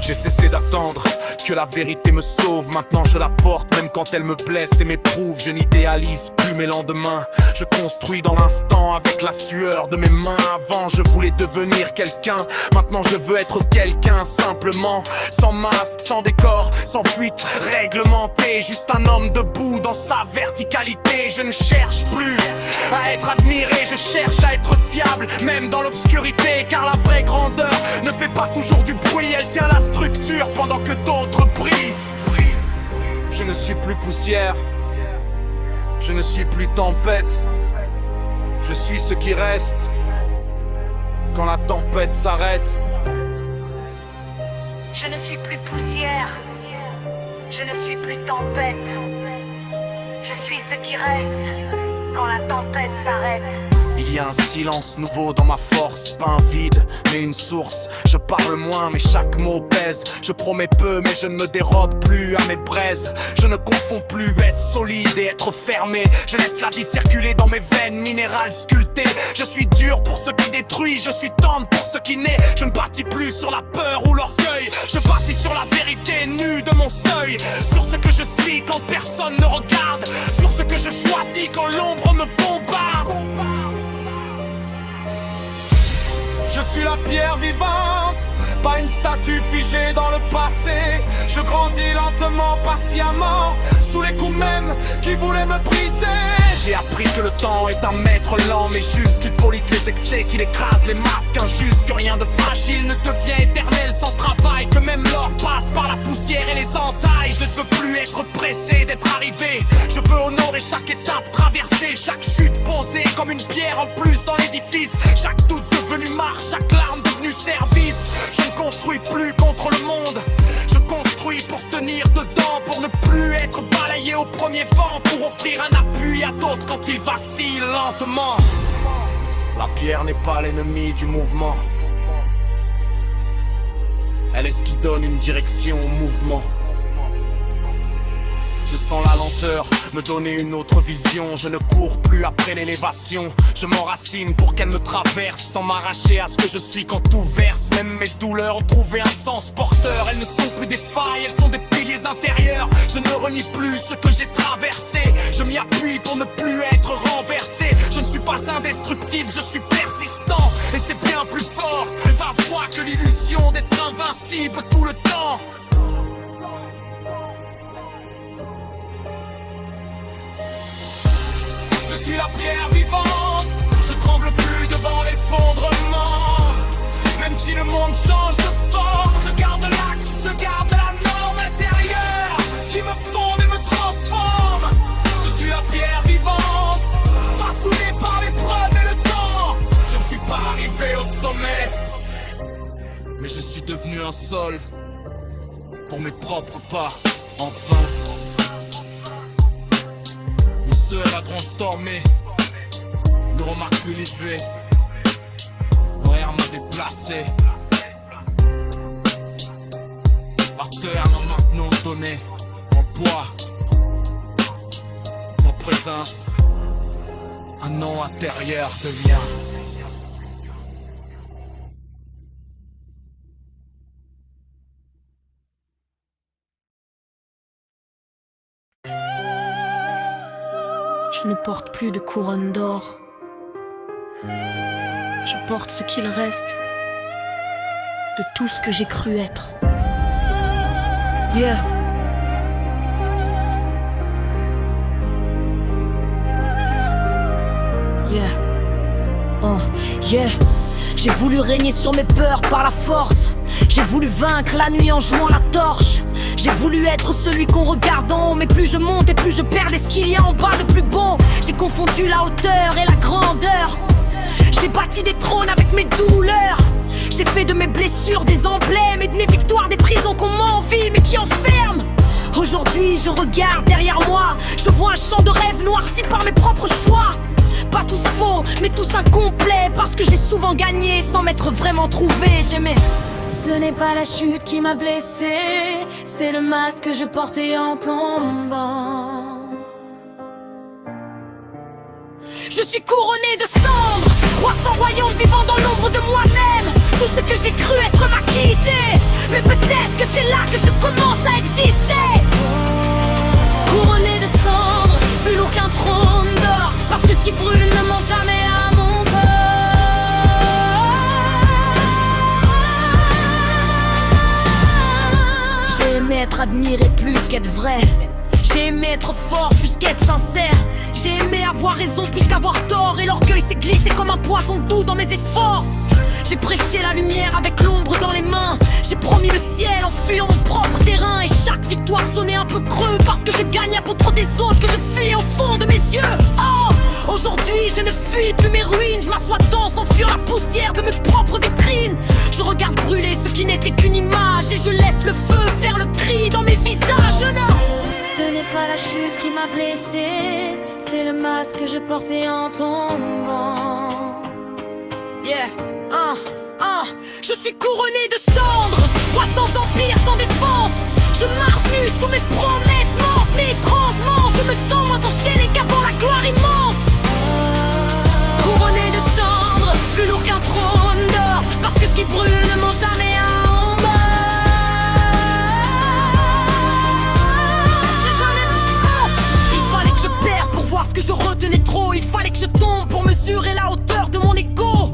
J'ai cessé d'attendre que la vérité me sauve. Maintenant je la porte même quand elle me blesse et m'éprouve. Je n'idéalise plus mes lendemains, je construis dans l'instant avec la sueur de mes mains. Avant je voulais devenir quelqu'un, maintenant je veux être quelqu'un simplement. Sans masque, sans décor, sans fuite réglementée. Juste un homme debout dans sa verticalité. Je ne cherche plus à être admiré, je cherche à être fiable, même dans l'obscurité. Car la vraie grandeur ne fait pas toujours du bruit, elle tient la structure pendant que d'autres brillent. Je ne suis plus poussière, je ne suis plus tempête. Je suis ce qui reste quand la tempête s'arrête. Je ne suis plus poussière, je ne suis plus tempête. Je suis ce qui reste quand la tempête s'arrête. Il y a un silence nouveau dans ma force, pas un vide, mais une source. Je parle moins, mais chaque mot pèse. Je promets peu, mais je ne me dérobe plus à mes braises. Je ne confonds plus être solide et être fermé. Je laisse la vie circuler dans mes veines minérales sculptées. Je suis dur pour ce qui détruit, je suis tendre pour ce qui naît. Je ne bâtis plus sur la peur ou l'orgueil, je bâtis sur la vérité nue de mon seuil. Sur ce que je suis quand personne ne regarde, sur ce que je choisis quand l'ombre me bombarde. Je suis la pierre vivante, pas une statue figée dans le passé. Je grandis lentement, patiemment, sous les coups même qui voulaient me briser. J'ai appris que le temps est un maître lent, mais juste qu'il pollue les excès, qu'il écrase les masques injustes. Que rien de fragile ne devient éternel sans travail, que même l'or passe par la poussière et les entailles. Je ne veux plus être pressé d'être arrivé, je veux honorer chaque étape traversée, chaque chute posée comme une pierre en plus dans l'édifice. Chaque doute devenu marche, chaque larme devenue service. Je ne construis plus contre le monde, je construis pour tenir dedans, pour ne plus être balayé au premier vent, pour offrir un appui à d'autres quand ils vacillent lentement. La pierre n'est pas l'ennemi du mouvement, elle est ce qui donne une direction au mouvement. Je sens la lenteur me donner une autre vision. Je ne cours plus après l'élévation, je m'enracine pour qu'elle me traverse, sans m'arracher à ce que je suis quand tout verse. Même mes douleurs ont trouvé un sens porteur. Elles ne sont plus des failles, elles sont des piliers intérieurs. Je ne renie plus ce que j'ai traversé, je m'y appuie pour ne plus être renversé. Je ne suis pas indestructible, je suis persistant, et c'est bien plus fort et parfois que l'illusion d'être invincible tout le temps. suis la pierre vivante, je tremble plus devant l'effondrement. Même si le monde change de forme, je garde l'axe, je garde la norme intérieure qui me fonde et me transforme. Je suis la pierre vivante, façonnée par l'épreuve et le temps. Je ne suis pas arrivé au sommet, mais je suis devenu un sol pour mes propres pas. Enfin, le seul à transformer ne remarque plus l'élevé. L'air m'a déplacé. Par terre m'a maintenant donné en poids. Ma présence, un nom intérieur devient. Je ne porte plus de couronne d'or. Je porte ce qu'il reste de tout ce que j'ai cru être. Yeah. Yeah. Oh, yeah. J'ai voulu régner sur mes peurs par la force. J'ai voulu vaincre la nuit en jouant la torche. J'ai voulu être celui qu'on regarde en haut. Mais plus je monte et plus je perds ce qu'il y a en bas de plus beau. J'ai confondu la hauteur et la grandeur. J'ai bâti des trônes avec mes douleurs. J'ai fait de mes blessures des emblèmes et de mes victoires des prisons qu'on m'envie mais qui enferment. Aujourd'hui je regarde derrière moi, je vois un champ de rêves noirci par mes propres choix. Pas tous faux mais tous incomplets, parce que j'ai souvent gagné sans m'être vraiment trouvé. J'aimais. Ce n'est pas la chute qui m'a blessé, c'est le masque que je portais en tombant. Je suis couronné de cendres, roi sans royaume vivant dans l'ombre de moi-même. Tout ce que j'ai cru être m'a quitté, mais peut-être que c'est là que je commence à exister. Couronné de cendres, plus lourd qu'un trône d'or, parce que ce qui brûle ne ment jamais à mon cœur. J'ai aimé être admiré plus qu'être vrai. J'ai aimé être fort plus qu'être sincère. J'ai aimé avoir raison plus qu'avoir tort. Et l'orgueil s'est glissé comme un poison doux dans mes efforts. J'ai prêché la lumière avec l'ombre dans les mains. J'ai promis le ciel en fuyant mon propre terrain. Et chaque victoire sonnait un peu creux, parce que je gagne à trop des autres que je fuis au fond de mes yeux. Oh, aujourd'hui je ne fuis plus mes ruines. Je m'assois dedans sans fuir la poussière de mes propres vitrines. Je regarde brûler ce qui n'était qu'une image, et je laisse le feu faire le tri dans mes visages. Non, ce n'est pas la chute qui m'a blessé, c'est le masque que je portais en tombant. Yeah, je suis couronné de cendres, roi sans empire, sans défense. Je marche nu sous mes promesses mortes, mais étrangement je me sens moins enchaîné qu'avant la gloire immense. Couronné de cendres, plus lourd qu'un trône d'or, parce que ce qui brûle ne ment jamais en bas. Il fallait que je perde pour voir ce que je retenais trop. Il fallait que je tombe pour mesurer la hauteur de mon ego.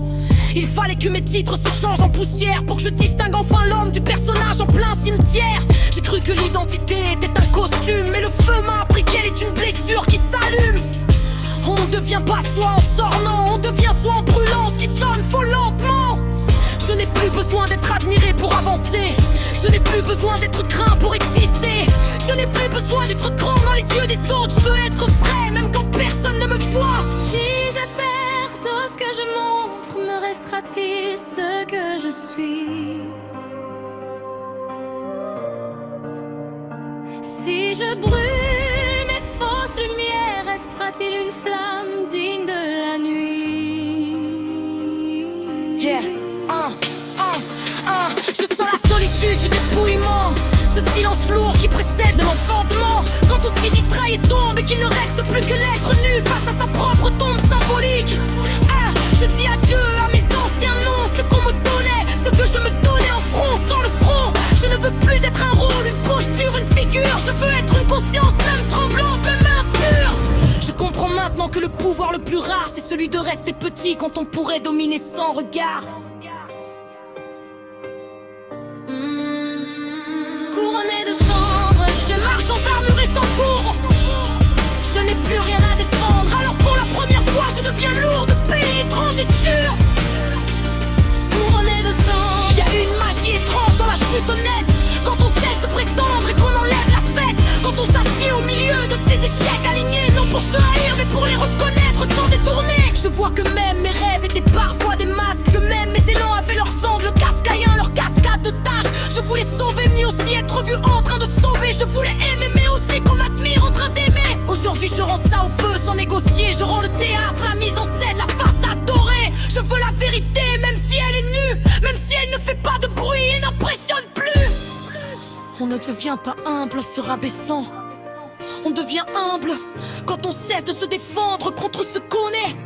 Il fallait que mes titres se changent en poussière pour que je distingue enfin l'homme du personnage en plein cimetière. J'ai cru que l'identité était un costume, mais le feu m'a appris qu'elle est une blessure qui s'allume. On ne devient pas soi en s'ornant, on devient soi en brûlant ce qui sonne faux lentement. Je n'ai plus besoin d'être admiré pour avancer. Je n'ai plus besoin d'être craint pour exister. Je n'ai plus besoin d'être grand dans les yeux des autres. Je veux être vrai même quand personne ne me voit. Si je perds tout ce que je montre, me restera-t-il ce que je suis? Si je brûle mes fausses lumières, restera-t-il une flamme digne de la nuit? Yeah, je sens la solitude du dépouillement, ce silence lourd qui précède l'enfantement. Quand tout ce qui distrait et tombe et qu'il ne reste plus que l'être nu face à sa propre tombe symbolique. Je dis adieu à mes anciens noms, ce qu'on me donnait, ce que je me donnais en front sans le front. Je ne veux plus être un rôle, une posture, une figure. Je veux être une conscience même tremblante, même impure. Je comprends maintenant que le pouvoir le plus rare, c'est celui de rester petit quand on pourrait dominer sans regard. Couronné de cendres, je marche sans armure et sans cour. Je n'ai plus rien à défendre, alors pour la première reste honnête. Quand on cesse de prétendre et qu'on enlève la fête. Quand on s'assied au milieu de ces échecs alignés, non pour se haïr mais pour les reconnaître sans détourner. Je vois que même mes rêves étaient parfois des masques, que même mes élans avaient leur sang, le kafkaïen, leur cascade de tâches. Je voulais sauver mais aussi être vu en train de sauver. Je voulais aimer mais aussi qu'on m'admire en train d'aimer. Aujourd'hui je rends ça au feu sans négocier. Je rends le théâtre, la mise en scène, la façade dorée. Je veux la vérité même si elle est nue, même si elle ne fait pas de bruit et n'impressionne plus. On ne devient pas humble en se rabaissant. On devient humble quand on cesse de se défendre contre ce qu'on est.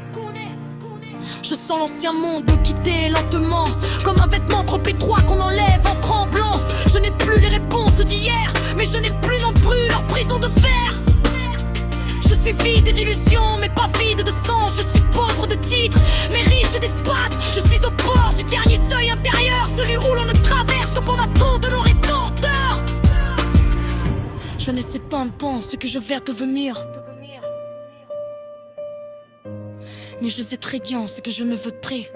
Je sens l'ancien monde me quitter lentement, comme un vêtement trop étroit qu'on enlève en tremblant. Je n'ai plus les réponses d'hier, mais je n'ai plus non plus leur prison de fer. Je suis vide d'illusions, mais pas vide de sens. Je suis pauvre de titres, mais riche d'espace. Je suis au bord du dernier seuil intérieur, celui où l'on ne traverse au bâton de nos rétorteurs. Je ne sais pas ce que je vais devenir, mais je sais très bien ce que je me voudrais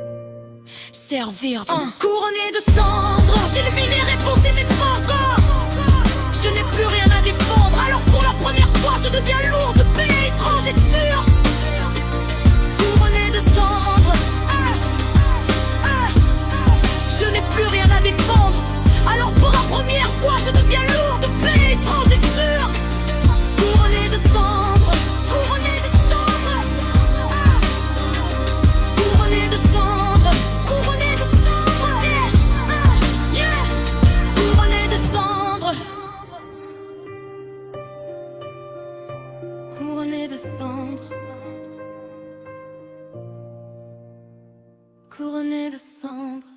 servir. Couronné de cendres, j'illumine les réponses et mes fantômes. Je n'ai plus rien à défendre, alors pour la première fois je deviens lourd de pays étrange et sûr. Couronné de cendres, je n'ai plus rien à défendre, alors pour la première fois je deviens lourd de pays étrange et sûr. Couronné de cendres, couronné de cendres, couronné de cendres, couronné de cendres, yeah, couronné de cendres, couronné de cendres, couronné de cendres.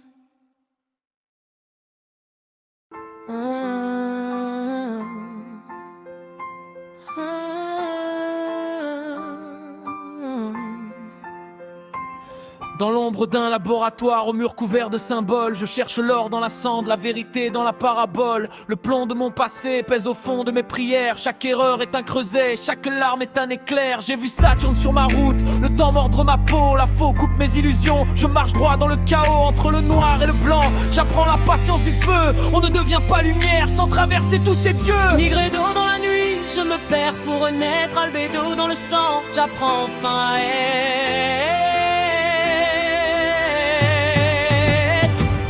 Dans l'ombre d'un laboratoire, au mur couvert de symboles, je cherche l'or dans la cendre, la vérité dans la parabole. Le plomb de mon passé pèse au fond de mes prières. Chaque erreur est un creuset, chaque larme est un éclair. J'ai vu Saturne sur ma route, le temps mordre ma peau. La faux coupe mes illusions, je marche droit dans le chaos entre le noir et le blanc. J'apprends la patience du feu, on ne devient pas lumière sans traverser tous ces dieux. Nigredo dans la nuit, je me perds pour renaître. Albédo dans le sang, j'apprends enfin à être.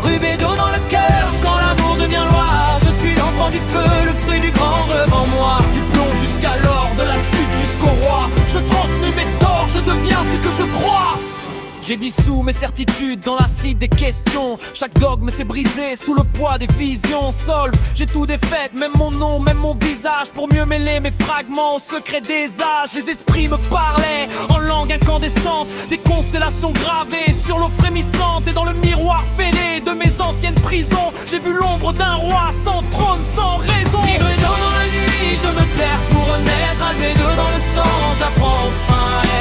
Rubédo dans le cœur, quand l'amour devient loi. Je suis l'enfant du feu, le fruit du grand rêve en moi. Du plomb jusqu'à l'or, de la chute jusqu'au roi. Je transmets mes torts, je deviens ce que je crois. J'ai dissous mes certitudes dans l'acide des questions. Chaque dogme s'est brisé sous le poids des visions. Solve, j'ai tout défait, même mon nom, même mon visage. Pour mieux mêler mes fragments au secret des âges. Les esprits me parlaient en langue incandescente. Des constellations gravées sur l'eau frémissante. Et dans le miroir fêlé de mes anciennes prisons, j'ai vu l'ombre d'un roi sans trône, sans raison. Nigredo dans la nuit, je me perds pour renaître. Albédo dans le sang, j'apprends enfin à être.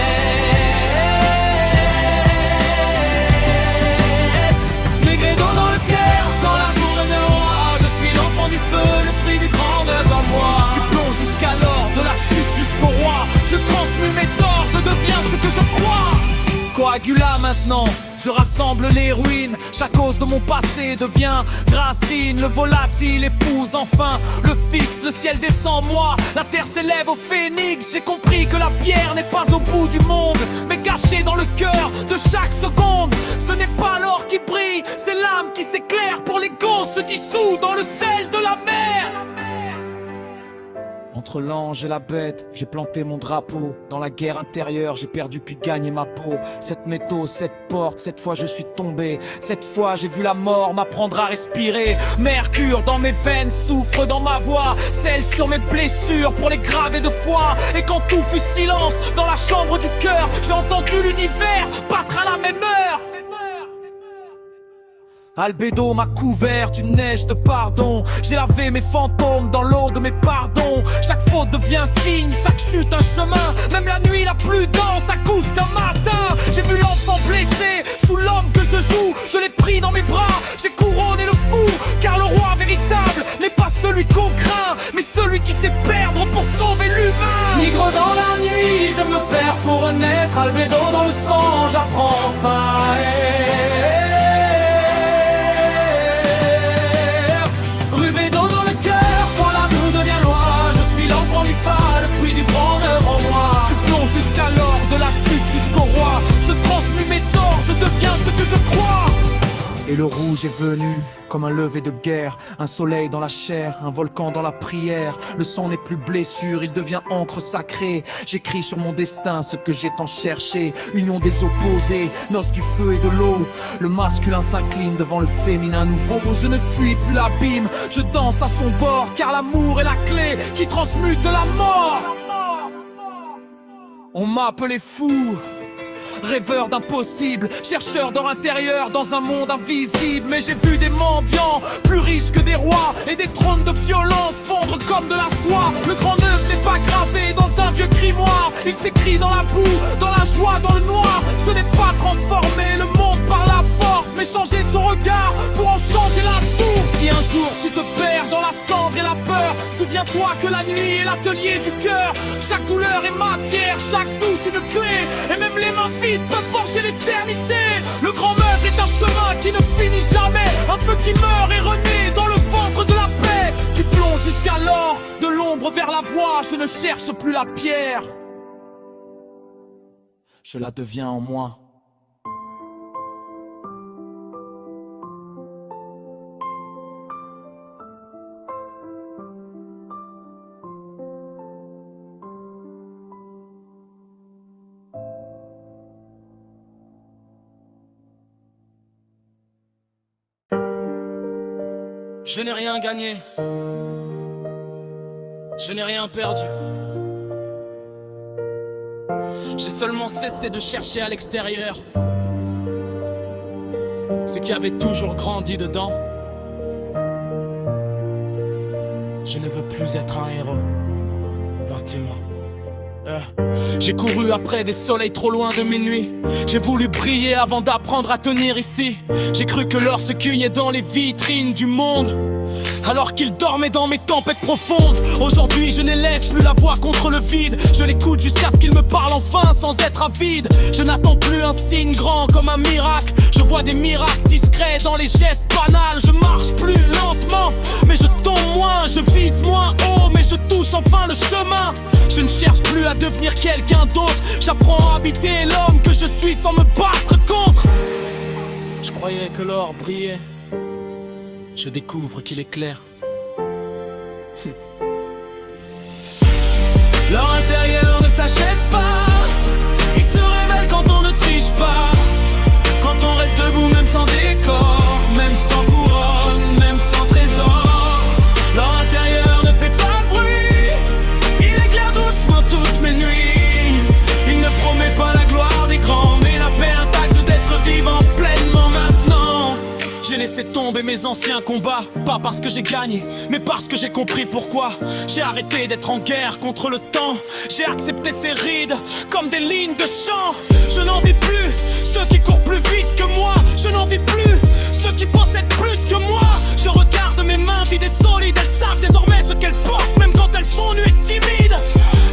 Nigredo dans le cœur, quand l'amour est de roi. Je suis l'enfant du feu, le fruit du grand devant moi. Du plomb jusqu'à l'or, de la chute jusqu'au roi. Je transmets mes torts, je deviens ce que je crois. Coagula maintenant, je rassemble les ruines. Chaque cause de mon passé devient racine. Le volatile épouse enfin le fixe. Le ciel descend moi, la terre s'élève au phénix. J'ai compris que la pierre n'est pas au bout du monde, mais cachée dans le cœur de chaque seconde. Ce n'est pas l'or qui brille, c'est l'âme qui s'éclaire. Pour l'ego se dissout dans le sel de la mer. Entre l'ange et la bête, j'ai planté mon drapeau. Dans la guerre intérieure, j'ai perdu puis gagné ma peau. Cette métaux, cette porte, cette fois je suis tombé. Cette fois j'ai vu la mort m'apprendre à respirer. Mercure dans mes veines, souffre dans ma voix. Celle sur mes blessures pour les graver de foi. Et quand tout fut silence dans la chambre du cœur, j'ai entendu l'univers battre à la même heure. Albédo m'a couvert d'une neige de pardon. J'ai lavé mes fantômes dans l'eau de mes pardons. Chaque faute devient signe, chaque chute un chemin. Même la nuit la plus dense accouche d'un matin. J'ai vu l'enfant blessé sous l'homme que je joue. Je l'ai pris dans mes bras, j'ai couronné le fou. Car le roi véritable n'est pas celui qu'on craint, mais celui qui sait perdre pour sauver l'humain. Nigre dans la nuit, je me perds pour renaître. Albédo dans le sang, j'apprends enfin à être. Et le rouge est venu comme un lever de guerre, un soleil dans la chair, un volcan dans la prière. Le sang n'est plus blessure, il devient encre sacrée. J'écris sur mon destin ce que j'ai tant cherché. Union des opposés, noces du feu et de l'eau. Le masculin s'incline devant le féminin nouveau. Je ne fuis plus l'abîme, je danse à son bord, car l'amour est la clé qui transmute la mort. On m'appelait fou, rêveur d'impossible, chercheur d'or intérieur dans un monde invisible. Mais j'ai vu des mendiants plus riches que des rois et des trônes de violence fondre comme de la soie. Le grand œuvre n'est pas gravé dans un vieux grimoire, il s'écrit dans la boue, dans la joie, dans le noir. Ce n'est pas transformer le monde par la force, mais changer son regard pour en changer la source. Si un jour tu te perds dans la cendre et la peur, souviens-toi que la nuit est l'atelier du cœur. Chaque douleur est matière, chaque doute une clé, et même les mains vides peuvent forger l'éternité. Le grand œuvre est un chemin qui ne finit jamais, un feu qui meurt et renaît dans le ventre de la paix. Tu plonges jusqu'à l'or, de l'ombre vers la voie. Je ne cherche plus la pierre, je la deviens en moi. Je n'ai rien gagné, je n'ai rien perdu. J'ai seulement cessé de chercher à l'extérieur ce qui avait toujours grandi dedans. Je ne veux plus être un héros, 21 ans. J'ai couru après des soleils trop loin de mes nuits. J'ai voulu briller avant d'apprendre à tenir ici. J'ai cru que l'or se cueillait dans les vitrines du monde, alors qu'il dormait dans mes tempêtes profondes. Aujourd'hui je n'élève plus la voix contre le vide. Je l'écoute jusqu'à ce qu'il me parle enfin sans être avide. Je n'attends plus un signe grand comme un miracle. Je vois des miracles discrets dans les gestes banals. Je marche plus lentement mais je tombe moins. Je vise moins haut mais je touche enfin le chemin. Je ne cherche plus à devenir quelqu'un d'autre. J'apprends à habiter l'homme que je suis sans me battre contre. Je croyais que l'or brillait, je découvre qu'il est clair. L'or intérieur ne s'achète pas, il se révèle quand on ne triche pas. Quand on reste debout même sans décor, même sans couronne, même sans trésor. L'or intérieur ne fait pas de bruit, il éclaire doucement toutes mes nuits. Il ne promet pas la gloire des grands, mais la paix intacte d'être vivant pleinement maintenant. J'ai laissé tomber mes anciens combats, pas parce que j'ai gagné, mais parce que j'ai compris pourquoi. J'ai arrêté d'être en guerre contre le temps. J'ai accepté ces rides comme des lignes de chant. Je n'en vis plus ceux qui courent plus vite que moi. Je n'en vis plus ceux qui pensent être plus que moi. Je regarde mes mains vides et solides. Elles savent désormais ce qu'elles portent, même quand elles sont nues et timides.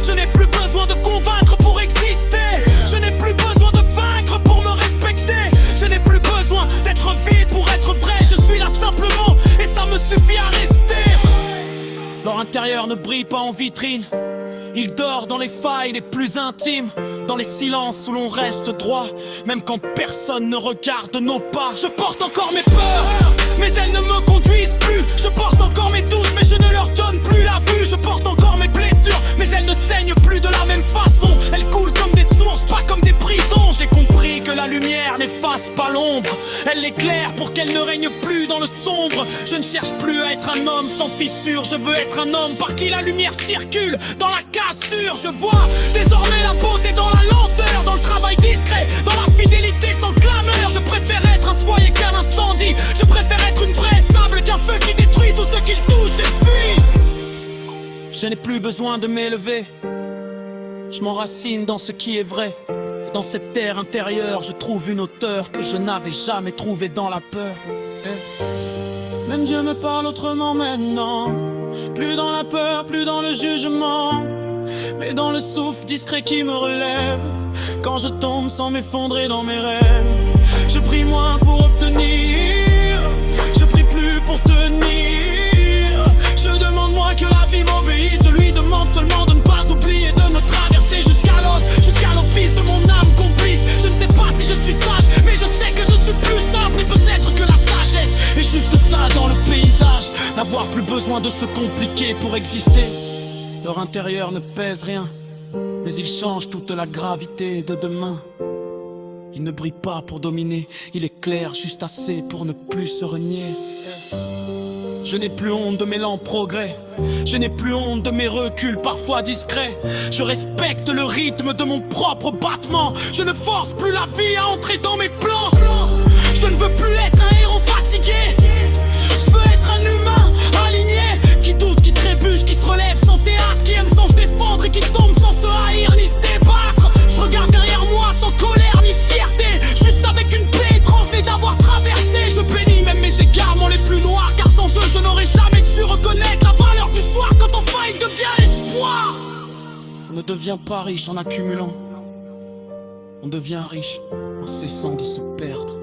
Je n'ai plus besoin de convaincre pour exister. Je n'ai plus besoin de vaincre pour me respecter. Je n'ai plus besoin d'être vide pour être vrai. Je suis là simplement et ça me suffit à rester. L'or intérieur ne brille pas en vitrine, il dort dans les failles les plus intimes, dans les silences où l'on reste droit, même quand personne ne regarde nos pas. Je porte encore mes peurs, mais elles ne me conduisent plus. Je porte encore mes doutes, mais je ne leur donne plus la vue. Je porte encore mes blessures, mais elles ne saignent plus de la même façon. Elles coulent comme des sources, pas comme des prisons. J'ai compris que la lumière n'efface pas l'ombre, elle l'éclaire pour qu'elle ne règne plus dans le sombre. Je ne cherche plus à être un homme sans fissure, je veux être un homme par qui la lumière circule dans la cassure. Je vois désormais la beauté dans la lenteur, dans le travail discret, dans la fidélité sans clameur. Je préfère être un foyer qu'un incendie, je préfère être une braise stable qu'un feu qui détruit tout ce qu'il touche et fuit. Je n'ai plus besoin de m'élever, je m'enracine dans ce qui est vrai. Dans cette terre intérieure, je trouve une hauteur que je n'avais jamais trouvée dans la peur. Même Dieu me parle autrement maintenant, plus dans la peur, plus dans le jugement, mais dans le souffle discret qui me relève. Quand je tombe sans m'effondrer dans mes rêves, je prie moins pour obtenir, je prie plus pour tenir. Je demande moins que la vie m'obéisse, je lui demande seulement de ne pas oublier de me traverser jusqu'à l'os, jusqu'à l'office de mon âme complice. Je ne sais pas si je suis sage, mais je sais que je suis plus simple et peut-être que la sagesse de se compliquer pour exister. Leur intérieur ne pèse rien, mais ils changent toute la gravité de demain. Il ne brille pas pour dominer, il éclaire juste assez pour ne plus se renier. Je n'ai plus honte de mes lents progrès, je n'ai plus honte de mes reculs parfois discrets. Je respecte le rythme de mon propre battement, je ne force plus la vie à entrer dans mes plans. Je ne veux plus être un héros fatigué, je veux être un humain aligné, qui doute, qui trébuche, qui se relève sans théâtre, qui aime sans se défendre et qui tombe sans se haïr ni se débattre. Je regarde derrière moi sans colère ni fierté, juste avec une paix étrange née d'avoir traversé. Je bénis même mes égarements les plus noirs, car sans eux je n'aurais jamais su reconnaître la valeur du soir quand enfin il devient l'espoir. On ne devient pas riche en accumulant, on devient riche en cessant de se perdre.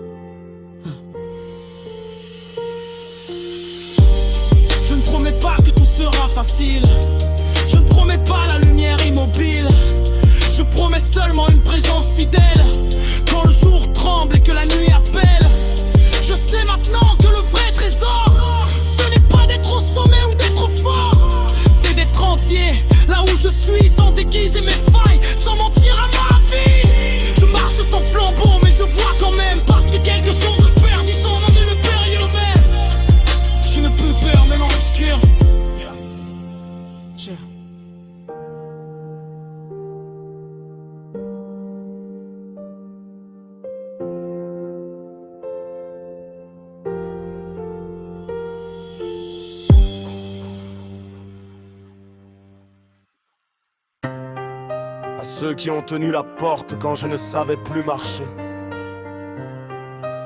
Je ne promets pas que tout sera facile, je ne promets pas la lumière immobile, je promets seulement une présence fidèle quand le jour tremble et que la nuit appelle. Je sais maintenant que le vrai trésor, ce n'est pas d'être au sommet ou d'être fort, c'est d'être entier là où je suis, sans déguiser mes failles, sans mentir à ma vie. Je marche sans flambeau mais je vois quand même, parce que quelque chose me perd, ils sont venus le péril même. Je n'ai plus peur même en obscur. À ceux qui ont tenu la porte quand je ne savais plus marcher,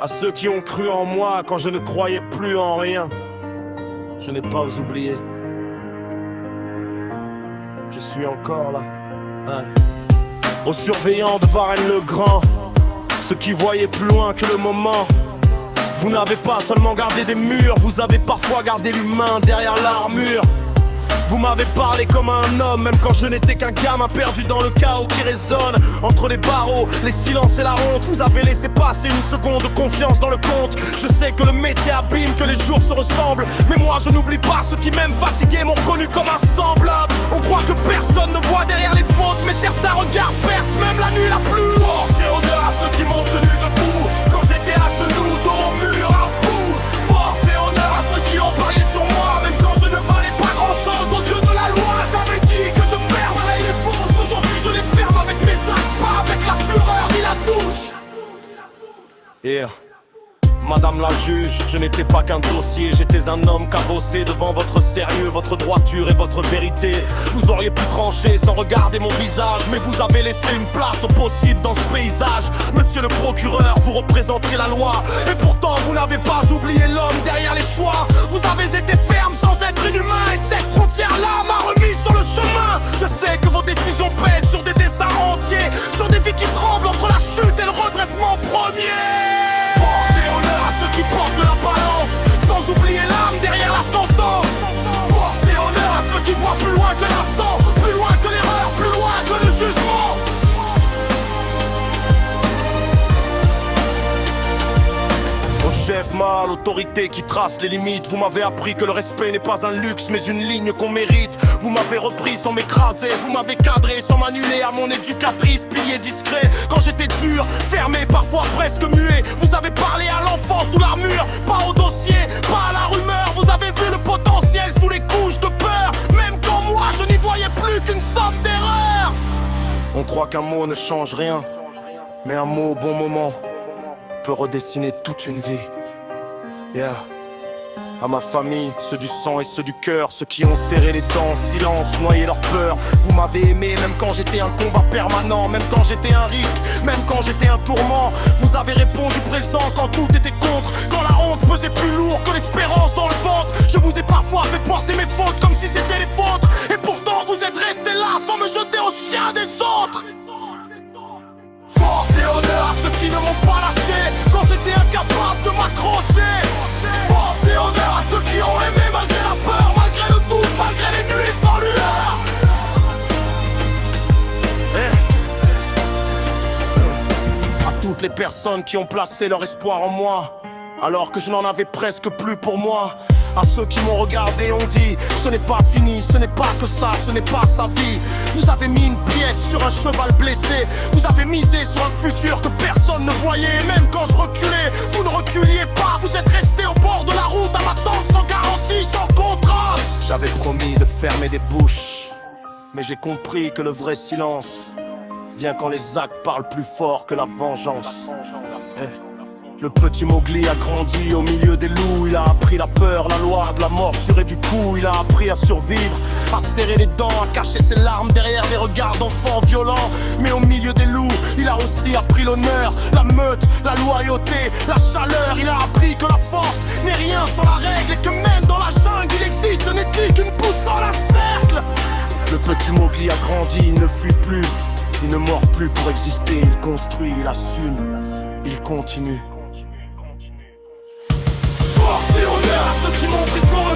à ceux qui ont cru en moi quand je ne croyais plus en rien, je n'ai pas oublié. Je suis encore là, ouais. Aux surveillants de Varennes-le-Grand, ceux qui voyaient plus loin que le moment. Vous n'avez pas seulement gardé des murs, vous avez parfois gardé l'humain derrière l'armure. Vous m'avez parlé comme un homme, même quand je n'étais qu'un gamin perdu dans le chaos qui résonne entre les barreaux, les silences et la honte. Vous avez laissé passer une seconde de confiance dans le compte. Je sais que le métier abîme, que les jours se ressemblent, mais moi je n'oublie pas ceux qui même fatigués m'ont reconnu comme un semblable. On croit que personne ne voit derrière les fautes, mais certains regards percent même la nuit la plus. Force et honneur à ceux qui m'ont tenu debout quand j'étais à genoux, dos au mur à bout. Force et honneur à ceux qui ont parié sur moi, même quand je ne valais pas grand chose aux yeux de la loi. J'avais dit que je fermerais les fausses, aujourd'hui je les ferme avec mes actes, pas avec la fureur ni la douche. Yeah. Madame la juge, je n'étais pas qu'un dossier, j'étais un homme cabossé devant votre sérieux, votre droiture et votre vérité. Vous auriez pu trancher sans regarder mon visage, mais vous avez laissé une place au possible dans ce paysage. Monsieur le procureur, vous représentiez la loi, et pourtant vous n'avez pas oublié l'homme derrière les choix. Vous avez été ferme sans être inhumain, et cette frontière-là m'a remis sur le chemin. Je sais que vos décisions pèsent sur des destins entiers, sur des vies qui tremblent entre la chute et le redressement premier. Force et honneur à ceux qui portent la balance, sans oublier l'âme derrière la sentence. Force et honneur à ceux qui voient plus loin que l'instant, plus loin que l'erreur, plus loin que le jugement. Au chef mâle, l'autorité qui trace les limites. Vous m'avez appris que le respect n'est pas un luxe mais une ligne qu'on mérite. Vous m'avez repris sans m'écraser, vous m'avez cadré sans m'annuler à mon éducatrice, pilier discret quand j'étais dur, fermé, parfois presque muet. Vous avez parlé à l'enfant sous l'armure, pas au dossier, pas à la rumeur. Vous avez vu le potentiel sous les couches de peur, même quand moi je n'y voyais plus qu'une somme d'erreurs. On croit qu'un mot ne change rien, mais un mot au bon moment peut redessiner toute une vie. Yeah. À ma famille, ceux du sang et ceux du cœur, ceux qui ont serré les dents en silence, noyé leur peur. Vous m'avez aimé même quand j'étais un combat permanent, même quand j'étais un risque, même quand j'étais un tourment. Vous avez répondu présent quand tout était contre, quand la honte pesait plus lourd que l'espérance dans le ventre. Je vous ai parfois fait porter mes fautes comme si c'était les vôtres, et pourtant vous êtes restés là sans me jeter aux chiens des autres. Force et honneur à ceux qui ne m'ont pas lâché quand j'étais incapable de m'accrocher. Force et honneur à ceux qui ont aimé malgré la peur, malgré le doute, malgré les nuits sans lueur. À toutes les personnes qui ont placé leur espoir en moi alors que je n'en avais presque plus pour moi. À ceux qui m'ont regardé ont dit ce n'est pas fini, ce n'est pas que ça, ce n'est pas sa vie. Vous avez mis une pièce sur un cheval blessé. Vous avez misé sur un futur que personne ne voyait. Même quand je reculais, vous ne reculiez pas. Vous êtes restés au bord de la route à m'attendre sans garantie, sans contrat. J'avais promis de fermer des bouches, mais j'ai compris que le vrai silence vient quand les actes parlent plus fort que la vengeance. Le petit Mowgli a grandi au milieu des loups. Il a appris la peur, la loi de la morsure et du coup il a appris à survivre, à serrer les dents, à cacher ses larmes derrière des regards d'enfants violents. Mais au milieu des loups, il a aussi appris l'honneur, la meute, la loyauté, la chaleur. Il a appris que la force n'est rien sans la règle et que même dans la jungle il existe une éthique, une boussole, un cercle. Le petit Mowgli a grandi, il ne fuit plus, il ne mord plus pour exister. Il construit, il assume, il continue. Force et honneur à ceux qui m'ont pris pour